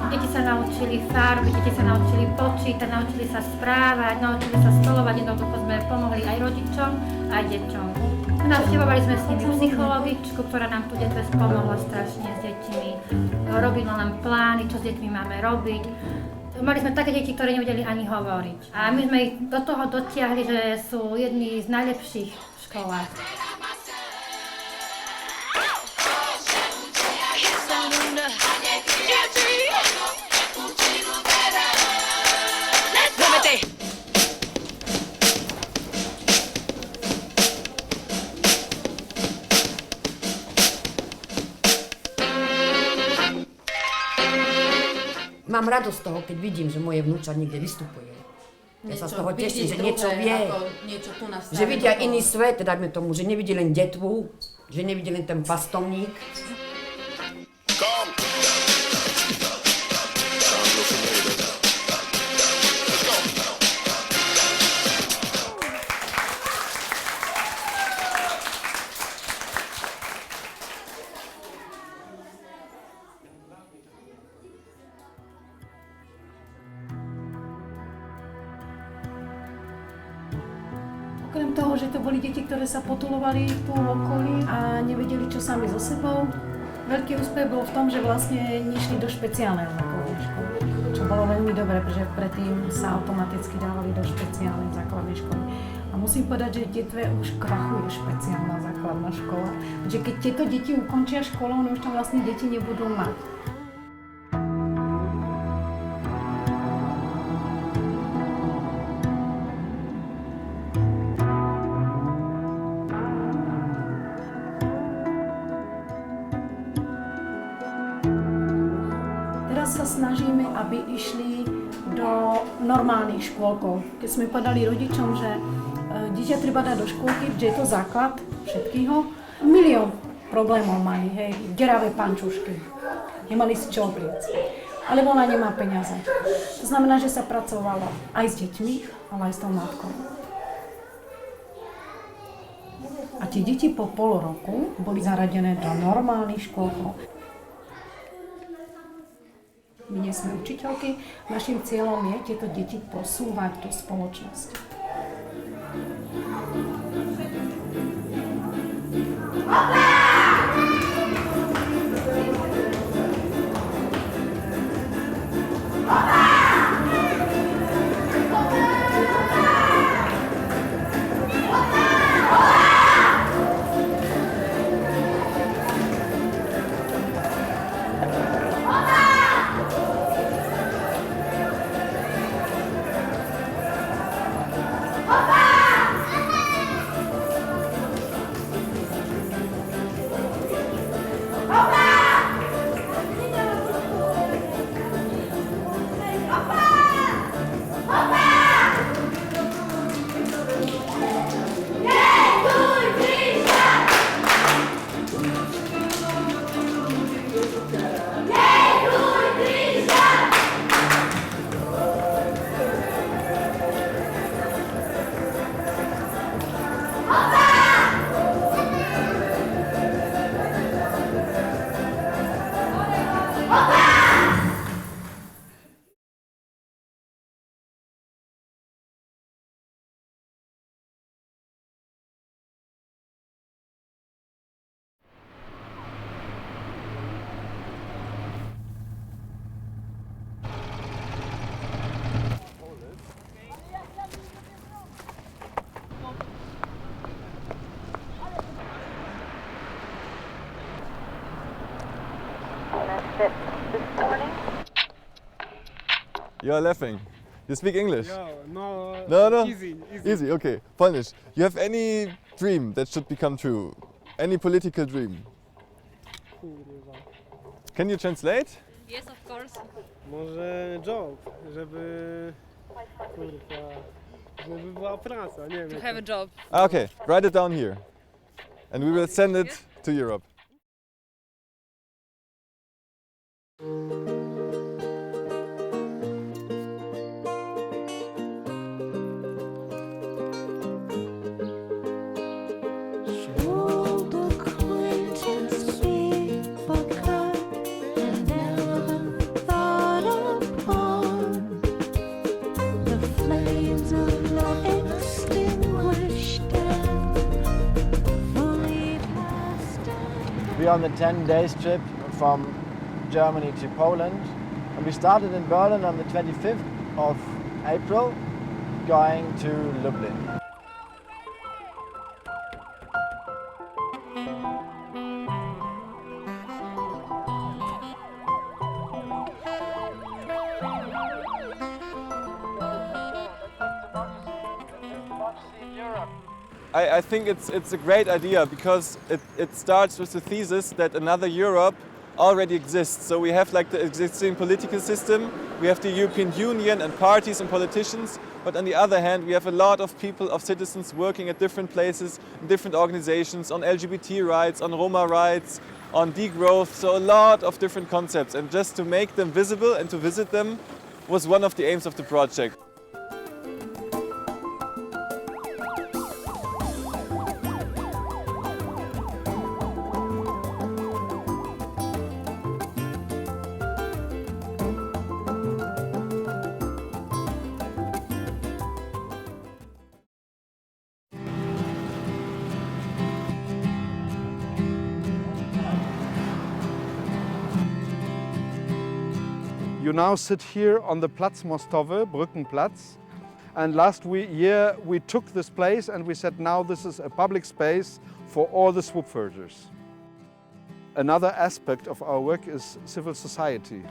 Speaker 15: Deti sa naučili farby, deti sa naučili počítať, naučili sa správať, naučili sa stolovať, jednoducho sme pomohli aj rodičom, aj deťom. Navštevovali sme s nimi psychologičku, ktorá nám tu detve pomohla strašne s deťmi. Robila nám plány, čo s deťmi máme robiť. Mali sme také deti, ktoré nevedeli ani hovoriť. A my sme ich do toho dotiahli, že sú jedni z najlepších v školách.
Speaker 1: Mám radosť z toho, keď vidím, že moje vnúča niekde vystupuje. Ja sa z toho teším, že niečo vie, že vidia iný svet, dajme tomu, že nevidí len detvu, že nevidí len ten pastovník.
Speaker 7: Okrem toho, že to boli deti, ktoré sa potulovali tu v okolí a nevedeli, čo sami so sebou, veľký úspech bol v tom, že vlastne nešli do špeciálnej základnej školy. Čo bolo veľmi dobré, pretože predtým sa automaticky dávali do špeciálnej základnej školy. A musím povedať, že v Detve už krachuje špeciálna základná škola. Pretože keď tieto deti ukončia školu, no už tam vlastne deti nebudú mať. sa snažíme, aby išli do normálnych škôlkov. Keď sme povedali rodičom, že dieťa treba dať do škôlky, že je to základ všetkého, milión problémov mali, hej, deravé pančušky, nemali si čo obliecť, alebo ona nemá peniaze. To znamená, že sa pracovalo aj s deťmi, ale aj s tou matkou. A tie deti po pol roku boli zaradené do normálnych škôlkov. My nie sme učiteľky, našim cieľom je tieto deti posúvať do spoločnosti.
Speaker 8: You are laughing. You speak English?
Speaker 9: No.
Speaker 8: Easy, okay. Polnish. You have any dream that should become true? Any political dream? Can you translate?
Speaker 10: Yes, of course.
Speaker 9: Może job, żeby była praca, nie wiem.
Speaker 10: To have a job.
Speaker 8: Okay, write it down here. And we will send it to Europe.
Speaker 17: We are on the 10 days trip from Germany to Poland, and we started in Berlin on the 25th of April, going to Lublin.
Speaker 8: I think it's a great idea because it starts with the thesis that another Europe already exists. So we have like the existing political system, we have the European Union and parties and politicians, but on the other hand we have a lot of people, of citizens working at different places, in different organizations, on LGBT rights, on Roma rights, on degrowth, so a lot of different concepts, and just to make them visible and to visit them was one of the aims of the project.
Speaker 20: You now sit here on the Platz Mostowy, Brückenplatz, and last year we took this place and we said now this is a public space for all the swoopfurgers. Another aspect of our work is civil society,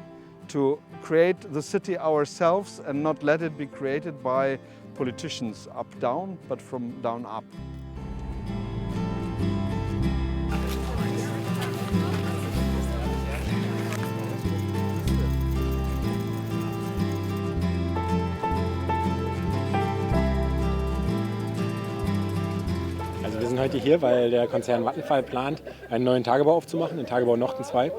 Speaker 20: to create the city ourselves and not let it be created by politicians up-down, but from down-up.
Speaker 11: heute hier, weil der Konzern Vattenfall plant, einen neuen Tagebau aufzumachen, den Tagebau Norden 2.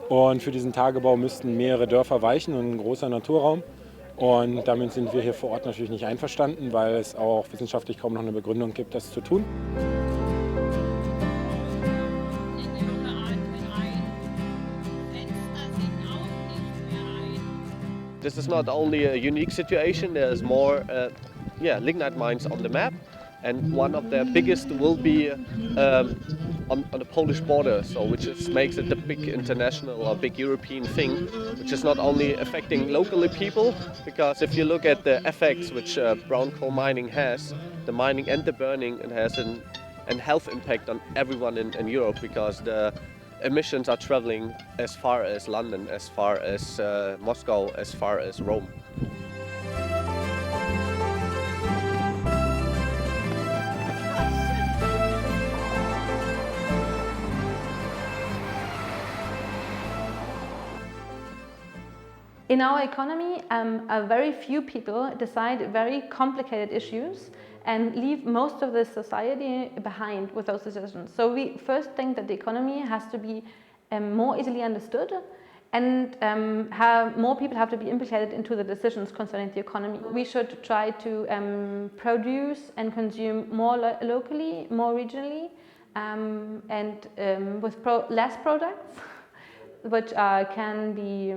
Speaker 11: Und für diesen Tagebau müssten mehrere Dörfer weichen und ein großer Naturraum. Und damit sind wir hier vor Ort natürlich nicht einverstanden, weil es auch wissenschaftlich kaum noch eine Begründung gibt, das zu tun.
Speaker 21: This is not only a unique situation, there's more lignite mines on the map, and one of the biggest will be on the Polish border, so makes it a big international or big European thing, which is not only affecting locally people, because if you look at the effects which brown coal mining has, the mining and the burning, it has an health impact on everyone in Europe, because the emissions are traveling as far as London, as far as Moscow, as far as Rome.
Speaker 22: In our economy, very few people decide very complicated issues and leave most of the society behind with those decisions. So we first think that the economy has to be more easily understood, and more people have to be implicated into the decisions concerning the economy. We should try to produce and consume more locally, more regionally, and with less products, which can be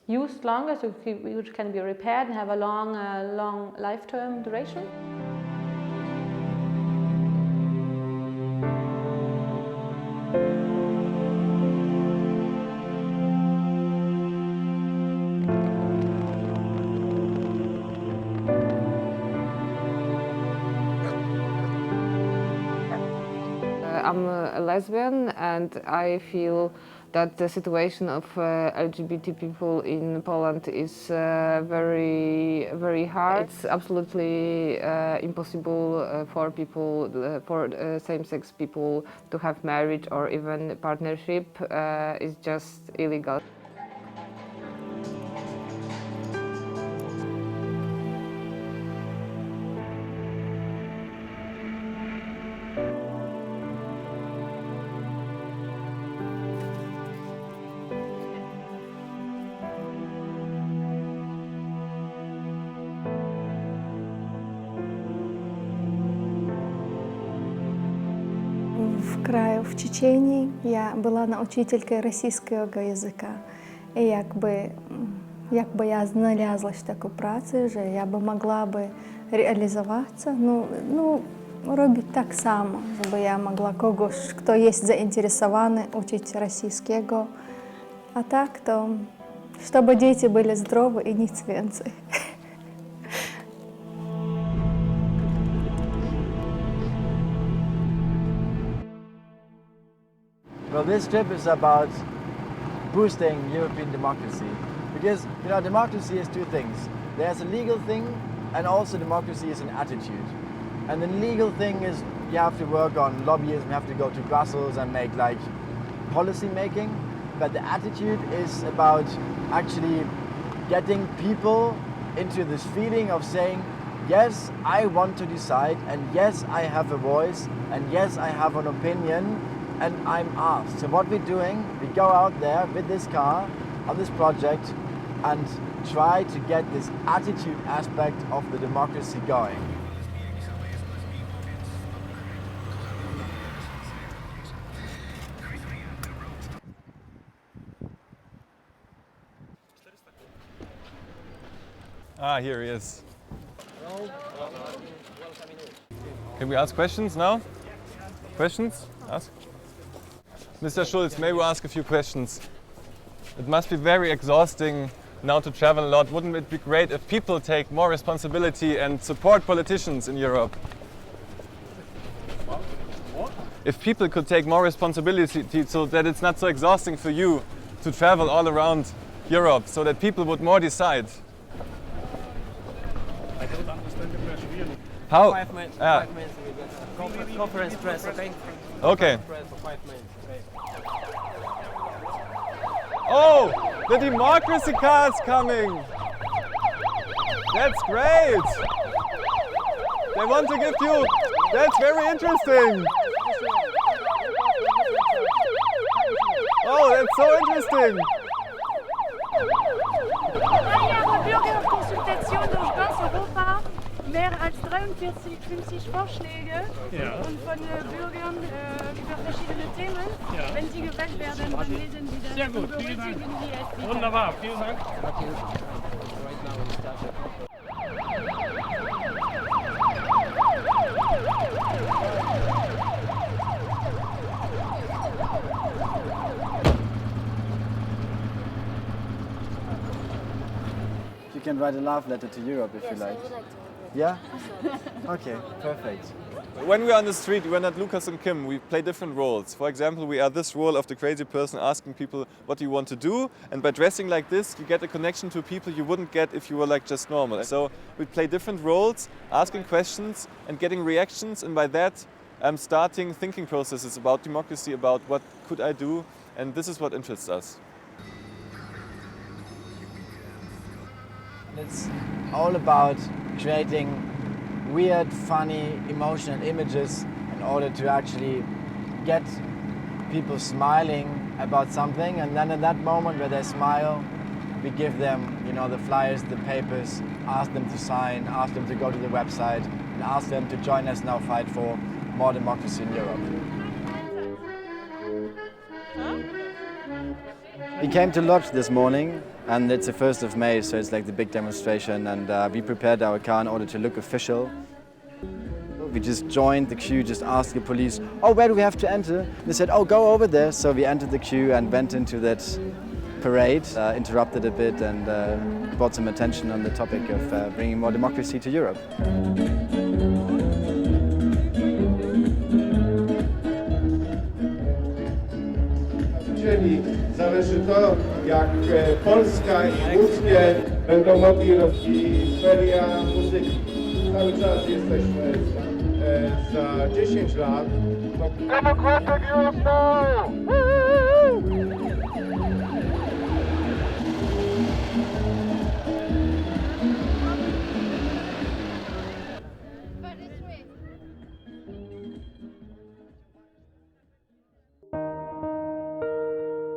Speaker 22: used longer, so which can be repaired and have a long lifetime duration.
Speaker 23: I'm a lesbian, and I feel that the situation of LGBT people in Poland is very, very hard. It's absolutely impossible for people, for same-sex people, to have marriage or even partnership. It's just illegal.
Speaker 24: В краю, в Чечении, я была научителькой российского языка. І якби я знalazłась в таку працю, що я би могла би реалізуватися, робити так само, щоб я могла когось, хто є заінтересований, учити російського. А так, то, щоб діти були здорові і ніц więcej.
Speaker 17: Well, this trip is about boosting European democracy, because democracy is two things. There's a legal thing, and also democracy is an attitude. And the legal thing is you have to work on lobbyism, you have to go to Brussels and make policy making. But the attitude is about actually getting people into this feeling of saying, yes, I want to decide, and yes, I have a voice, and yes, I have an opinion, and I'm asked. So what we're doing, we go out there with this car on this project and try to get this attitude aspect of the democracy going.
Speaker 8: Ah, here he is. Can we ask questions now? Questions? Ask. Mr. Schulz, may we ask a few questions? It must be very exhausting now to travel a lot. Wouldn't it be great if people take more responsibility and support politicians in Europe?
Speaker 9: What?
Speaker 8: If people could take more responsibility so that it's not so exhausting for you to travel all around Europe, so that people would more decide.
Speaker 9: I don't understand the question really.
Speaker 8: How?
Speaker 5: 5 minutes.
Speaker 8: Yeah.
Speaker 5: 5 minutes. Conference press, okay?
Speaker 8: Okay.
Speaker 5: Press for 5 minutes. Okay.
Speaker 8: Oh, the democracy car is coming. That's great. They want to give you That's very interesting. Oh, that's so interesting.
Speaker 3: Bürgerkonsultation durch ganz Europa, mehr als 53 Vorschläge und von Bürgern über verschiedene Themen. Wenn sie gewählt werden, dann lesen sie das.
Speaker 5: Sehr gut, vielen Dank. Wunderbar, vielen Dank.
Speaker 17: You can write a love letter to Europe if you like. Yeah? Okay, perfect.
Speaker 8: When we're on the street, we're not Lukas and Kim, we play different roles. For example, we are this role of the crazy person asking people what do you want to do, and by dressing like this you get a connection to people you wouldn't get if you were like just normal. So we play different roles, asking questions and getting reactions, and by that starting thinking processes about democracy, about what could I do, and this is what interests us.
Speaker 17: It's all about creating weird, funny, emotional images in order to actually get people smiling about something, and then in that moment where they smile, we give them, the flyers, the papers, ask them to sign, ask them to go to the website, and ask them to join us in our fight for more democracy in Europe. We came to Lodz this morning, and it's the 1st of May, so it's like the big demonstration, and we prepared our car in order to look official. We just joined the queue, just asked the police, oh, where do we have to enter? They said, oh, go over there. So we entered the queue and went into that parade, interrupted a bit, and brought some attention on the topic of bringing more democracy to Europe.
Speaker 6: Czyli zależy to, jak Polska i łódzkie będą mogli rozwijać feria muzyki. Cały czas jesteśmy za 10 lat. Democratic Europe now!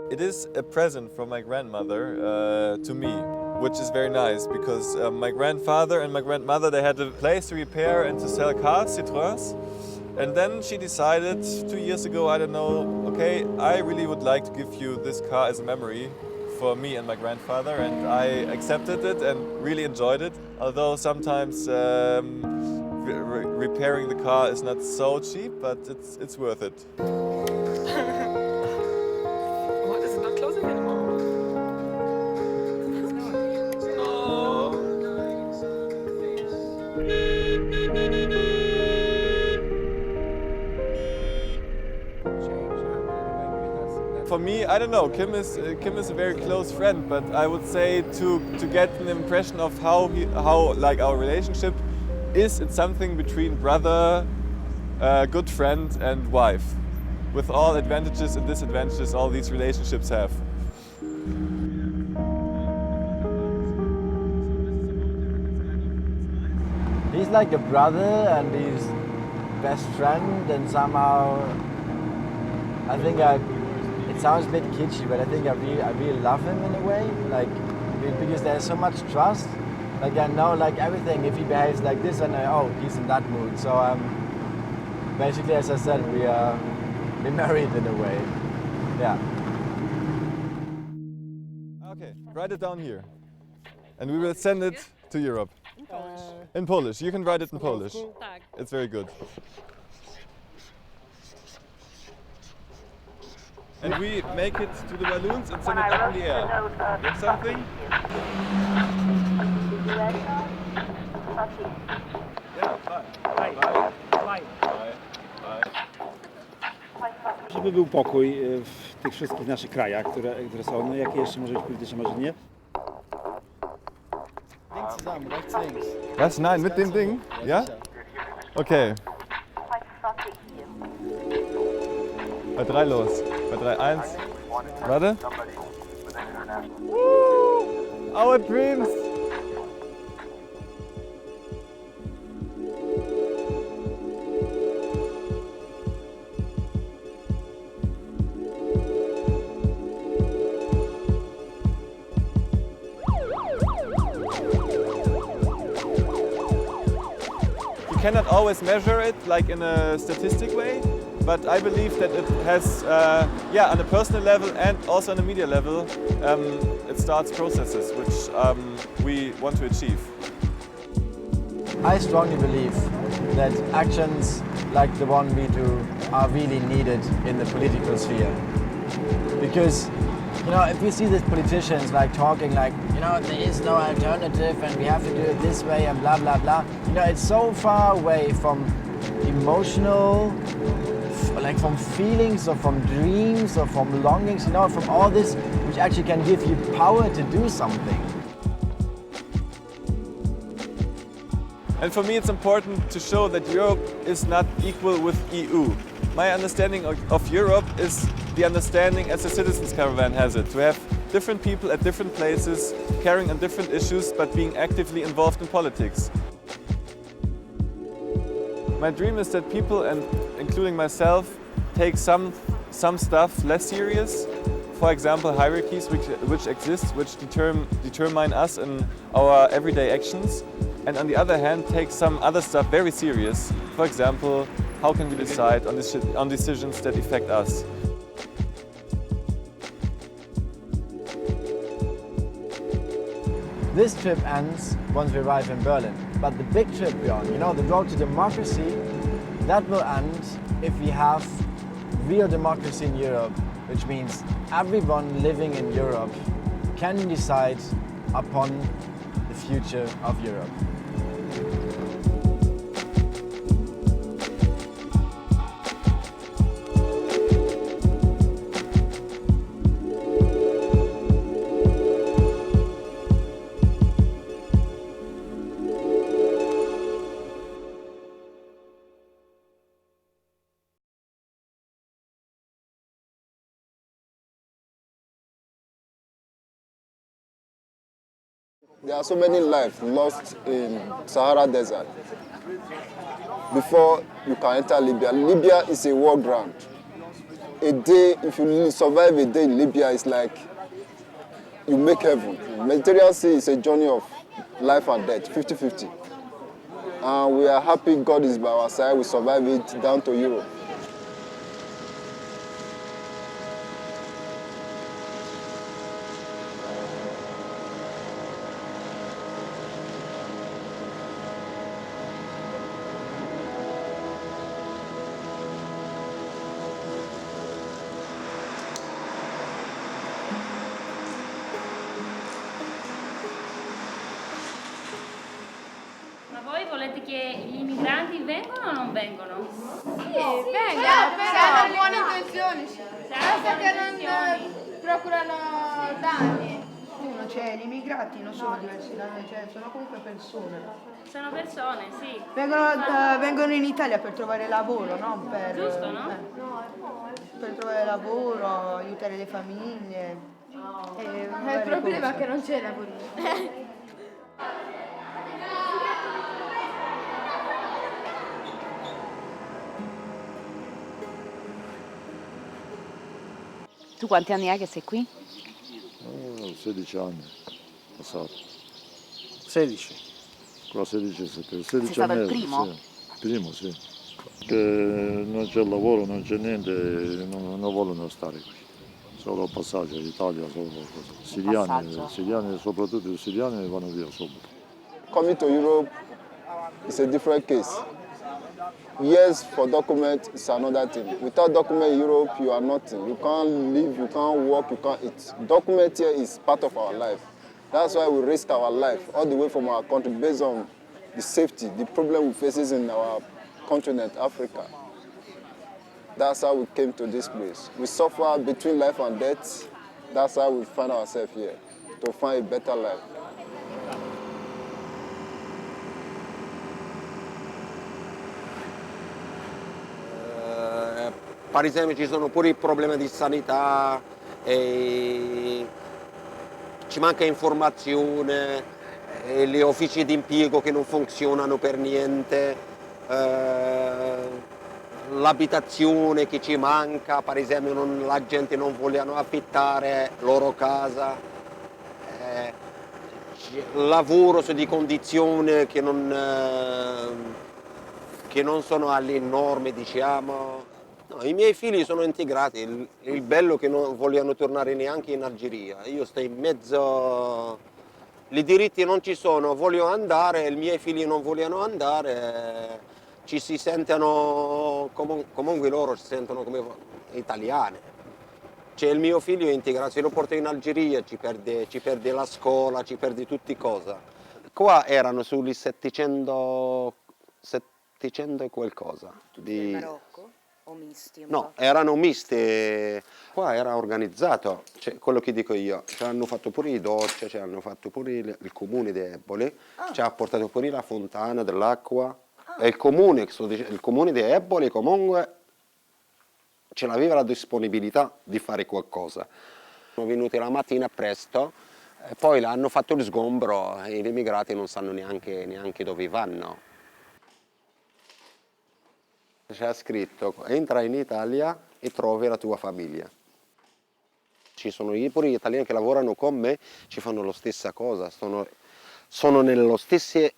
Speaker 8: It is a present from my grandmother to me, which is very nice because my grandfather and my grandmother, they had a place to repair and to sell cars, Citroëns. And then she decided 2 years ago, I don't know, okay, I really would like to give you this car as a memory for me and my grandfather, and I accepted it and really enjoyed it. Although sometimes repairing the car is not so cheap, but it's worth it.
Speaker 14: What, is it not closing anymore?
Speaker 8: For me, I don't know. Kim is a very close friend, but I would say to get an impression of how like our relationship is, it's something between brother, good friend, and wife, with all advantages and disadvantages all these relationships have.
Speaker 17: He's like a brother and he's best friend, and somehow I think it sounds a bit kitschy, but I think I really love him in a way, like because there's so much trust. Like I know like everything. If he behaves like this, I know, oh, he's in that mood. So basically, as I said, we're married in a way. Yeah.
Speaker 8: Okay, write it down here, and we will send it to Europe.
Speaker 14: In Polish.
Speaker 8: In Polish. You can write it in Polish. It's very good. And we make it to the balloons and send it up in the air. Get something? Yeah, bye. Bye.
Speaker 16: Żeby był pokój w tych wszystkich naszych krajach, które są, no jakie jeszcze może być polityczne marzenie?
Speaker 8: Was? Nein, mit dem Ding? Ja? Okay. Bei 3 los. Bei 3, 1. Warte. Woo! Our dreams! We cannot always measure it like in a statistic way, but I believe that it has, on a personal level and also on a media level, it starts processes which we want to achieve.
Speaker 17: I strongly believe that actions like the one we do are really needed in the political sphere. Because, if we see these politicians talking like, there is no alternative and we have to do it this way and blah, blah, blah. It's so far away from emotional, from feelings or from dreams or from longings, from all this which actually can give you power to do something.
Speaker 8: And for me it's important to show that Europe is not equal with EU. My understanding of Europe is the understanding as a citizens caravan has it, to have different people at different places, carrying on different issues, but being actively involved in politics. My dream is that people, and including myself, take some stuff less serious. For example, hierarchies which exist, which determine us in our everyday actions. And on the other hand, take some other stuff very serious. For example, how can we decide on decisions that affect us?
Speaker 17: This trip ends once we arrive in Berlin, but the big trip beyond, the road to democracy, that will end if we have real democracy in Europe, which means everyone living in Europe can decide upon the future of Europe.
Speaker 2: There are so many lives lost in Sahara Desert. Before you can enter Libya, Libya is a war ground. A day, if you survive a day in Libya, it's like you make heaven. The Mediterranean Sea is a journey of life and death, 50-50. And we are happy God is by our side, we survive it down to Europe.
Speaker 4: Volete che gli immigranti vengono o non vengono?
Speaker 12: Sì, vengono, se hanno buone intenzioni, basta che non procurano danni.
Speaker 19: Gli immigrati non sono diversi da noi, sono comunque persone.
Speaker 4: Sono persone, sì.
Speaker 19: Vengono in Italia per trovare lavoro, no?
Speaker 4: Giusto, no?
Speaker 19: Per trovare lavoro, aiutare le famiglie.
Speaker 12: Il problema è che non c'è lavoro.
Speaker 25: Tu quanti anni è che sei qui?
Speaker 26: 16 anni, passato.
Speaker 9: 16?
Speaker 26: Qua 16
Speaker 25: Sei stato il primo?
Speaker 26: Sì. Primo, sì. Che non c'è lavoro, non c'è niente, non vogliono stare qui. Solo passaggio, l'Italia, solo siriani, soprattutto i siriani vanno via subito.
Speaker 2: Coming to Europe is a different case. Yes, for document is another thing. Without document in Europe, you are nothing. You can't live, you can't work, you can't eat. Document here is part of our life. That's why we risk our life all the way from our country based on the safety, the problem we face in our continent, Africa. That's how we came to this place. We suffer between life and death. That's how we find ourselves here, to find a better life.
Speaker 27: Per esempio ci sono pure i problemi di sanità, ci manca informazione, gli uffici di impiego che non funzionano per niente, l'abitazione che ci manca, per esempio la gente non vuole affittare loro casa, lavoro di condizioni che non che non sono alle norme, diciamo. No, i miei figli sono integrati, il bello è che non vogliono tornare neanche in Algeria. Io sto in mezzo, i diritti non ci sono, voglio andare, i miei figli non vogliono andare, ci si sentono, comunque loro si sentono come italiani. Cioè il mio figlio è integrato, se lo porto in Algeria ci perde la scuola, ci perde tutte cose. Qua erano sugli 700 e qualcosa.
Speaker 1: Di Marocco o misti?
Speaker 27: No, erano misti. Qua era organizzato, cioè, quello che dico io. Ci hanno fatto pure i docce, ci hanno fatto pure il comune di Eboli, ci ha portato pure la fontana dell'acqua. E il comune di Eboli comunque ce l'aveva la disponibilità di fare qualcosa. Sono venuti la mattina presto e poi hanno fatto il sgombro e gli immigrati non sanno neanche dove vanno. C'è scritto: entra in Italia e trovi la tua famiglia. Ci sono pure gli italiani che lavorano con me, ci fanno la stessa cosa, sono nelle stesse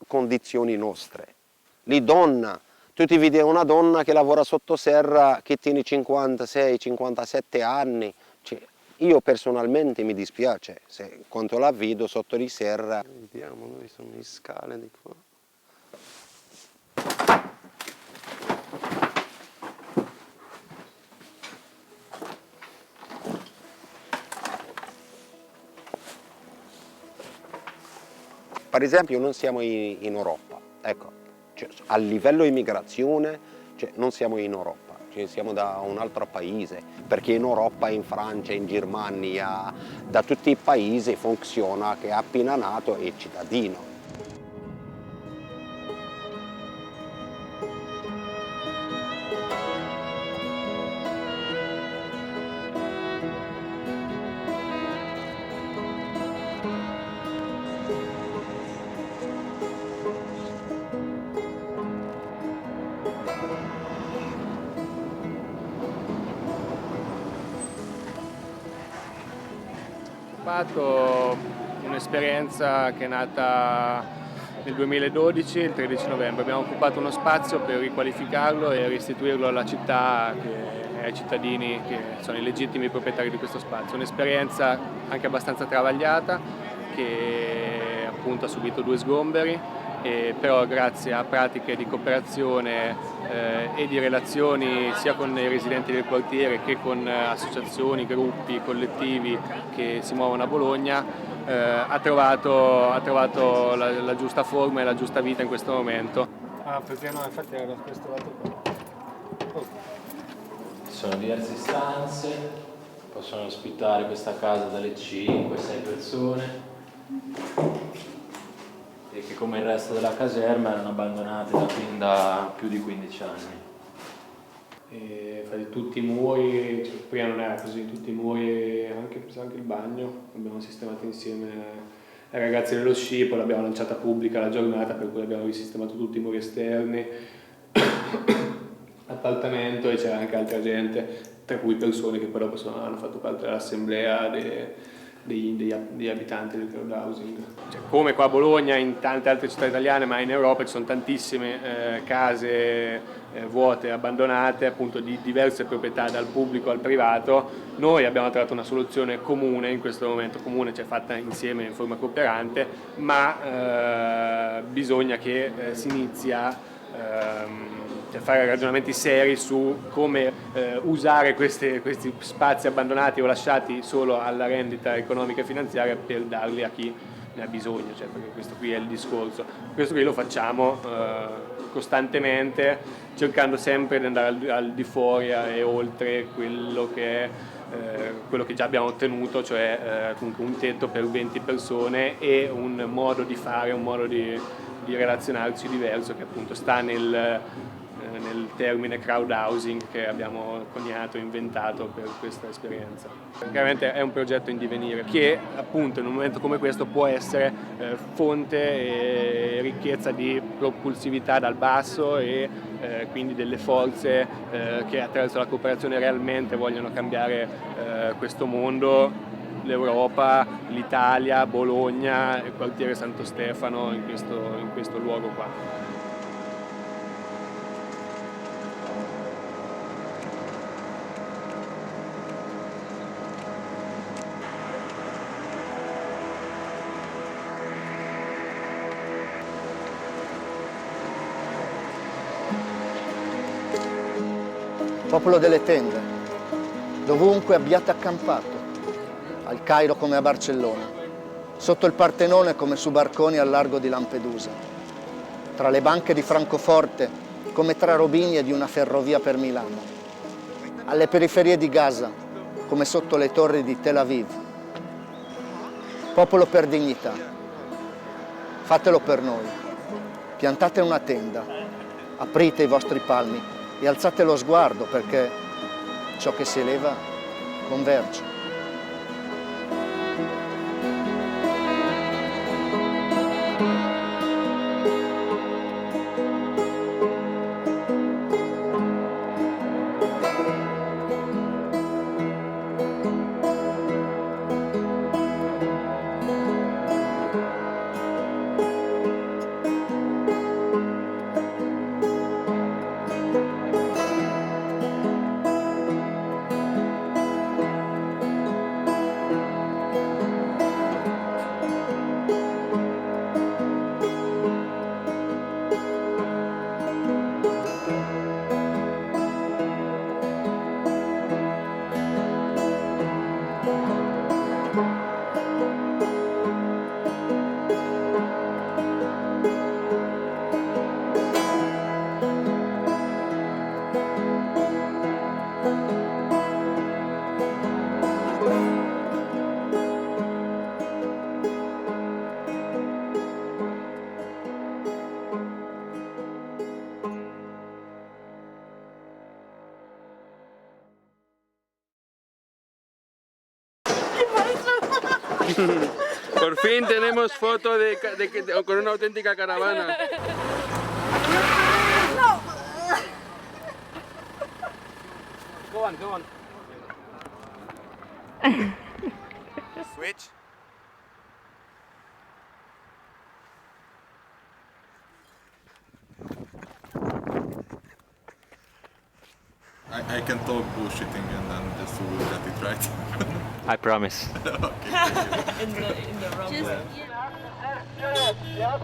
Speaker 27: condizioni nostre. Le donne, tu ti vedi una donna che lavora sotto serra, che tiene 56-57 anni. Cioè, io personalmente mi dispiace quando la vedo sotto di serra. Vediamo, dove sono le scale di qua. Per esempio non siamo in Europa, ecco, cioè, a livello immigrazione non siamo in Europa, siamo da un altro paese, perché in Europa, in Francia, in Germania, da tutti i paesi funziona che appena nato è cittadino.
Speaker 7: Un'esperienza che è nata nel 2012, il 13 novembre. Abbiamo occupato uno spazio per riqualificarlo e restituirlo alla città e ai cittadini che sono i legittimi proprietari di questo spazio. Un'esperienza anche abbastanza travagliata che appunto ha subito 2 sgomberi, però grazie a pratiche di cooperazione e di relazioni sia con i residenti del quartiere che con associazioni, gruppi, collettivi che si muovono a Bologna, ha trovato la giusta forma e la giusta vita in questo momento.
Speaker 9: Perché no, infatti era da questo lato qua.
Speaker 10: Ci sono diverse stanze, possono ospitare questa casa dalle 5-6 persone e che come il resto della caserma erano abbandonate da più di 15 anni.
Speaker 7: E fate tutti i muri, prima non era così, tutti i muri, anche il bagno, abbiamo sistemato insieme ai ragazzi dello sci, poi l'abbiamo lanciata pubblica la giornata, per cui abbiamo risistemato tutti i muri esterni, appartamento, e c'era anche altra gente, tra cui persone che poi dopo hanno fatto parte dell'assemblea degli abitanti del crowdhousing. Come qua a Bologna, in tante altre città italiane, ma in Europa ci sono tantissime case vuote, abbandonate, appunto di diverse proprietà, dal pubblico al privato. Noi abbiamo trovato una soluzione comune in questo momento, cioè fatta insieme in forma cooperante, ma bisogna che si inizi a fare ragionamenti seri su come usare questi spazi abbandonati o lasciati solo alla rendita economica e finanziaria per darli a chi ne ha bisogno, perché questo qui è il discorso. Questo qui lo facciamo costantemente, cercando sempre di andare al di fuori e oltre quello che già abbiamo ottenuto, cioè comunque un tetto per 20 persone e un modo di fare, un modo di relazionarci diverso, che appunto sta nel termine crowdhousing che abbiamo coniato, inventato per questa esperienza. Chiaramente è un progetto in divenire che appunto in un momento come questo può essere fonte e ricchezza di propulsività dal basso e quindi delle forze che attraverso la cooperazione realmente vogliono cambiare questo mondo, l'Europa, l'Italia, Bologna, il quartiere Santo Stefano, in questo luogo qua.
Speaker 11: popolo delle tende, dovunque abbiate accampato, al Cairo come a Barcellona, sotto il Partenone come su barconi al largo di Lampedusa, tra le banche di Francoforte come tra rovigne di una ferrovia per Milano, alle periferie di Gaza come sotto le torri di Tel Aviv. Popolo per dignità, fatelo per noi, piantate una tenda, aprite i vostri palmi e alzate lo sguardo perché ciò che si eleva converge.
Speaker 13: Por fin tenemos foto con una auténtica caravana.
Speaker 12: No!
Speaker 13: Go on, go on.
Speaker 8: Switch.
Speaker 15: I can talk bullshitting and then just so we'll get it right.
Speaker 10: I promise.
Speaker 15: Okay.
Speaker 12: in the wrong way.
Speaker 15: Yeah.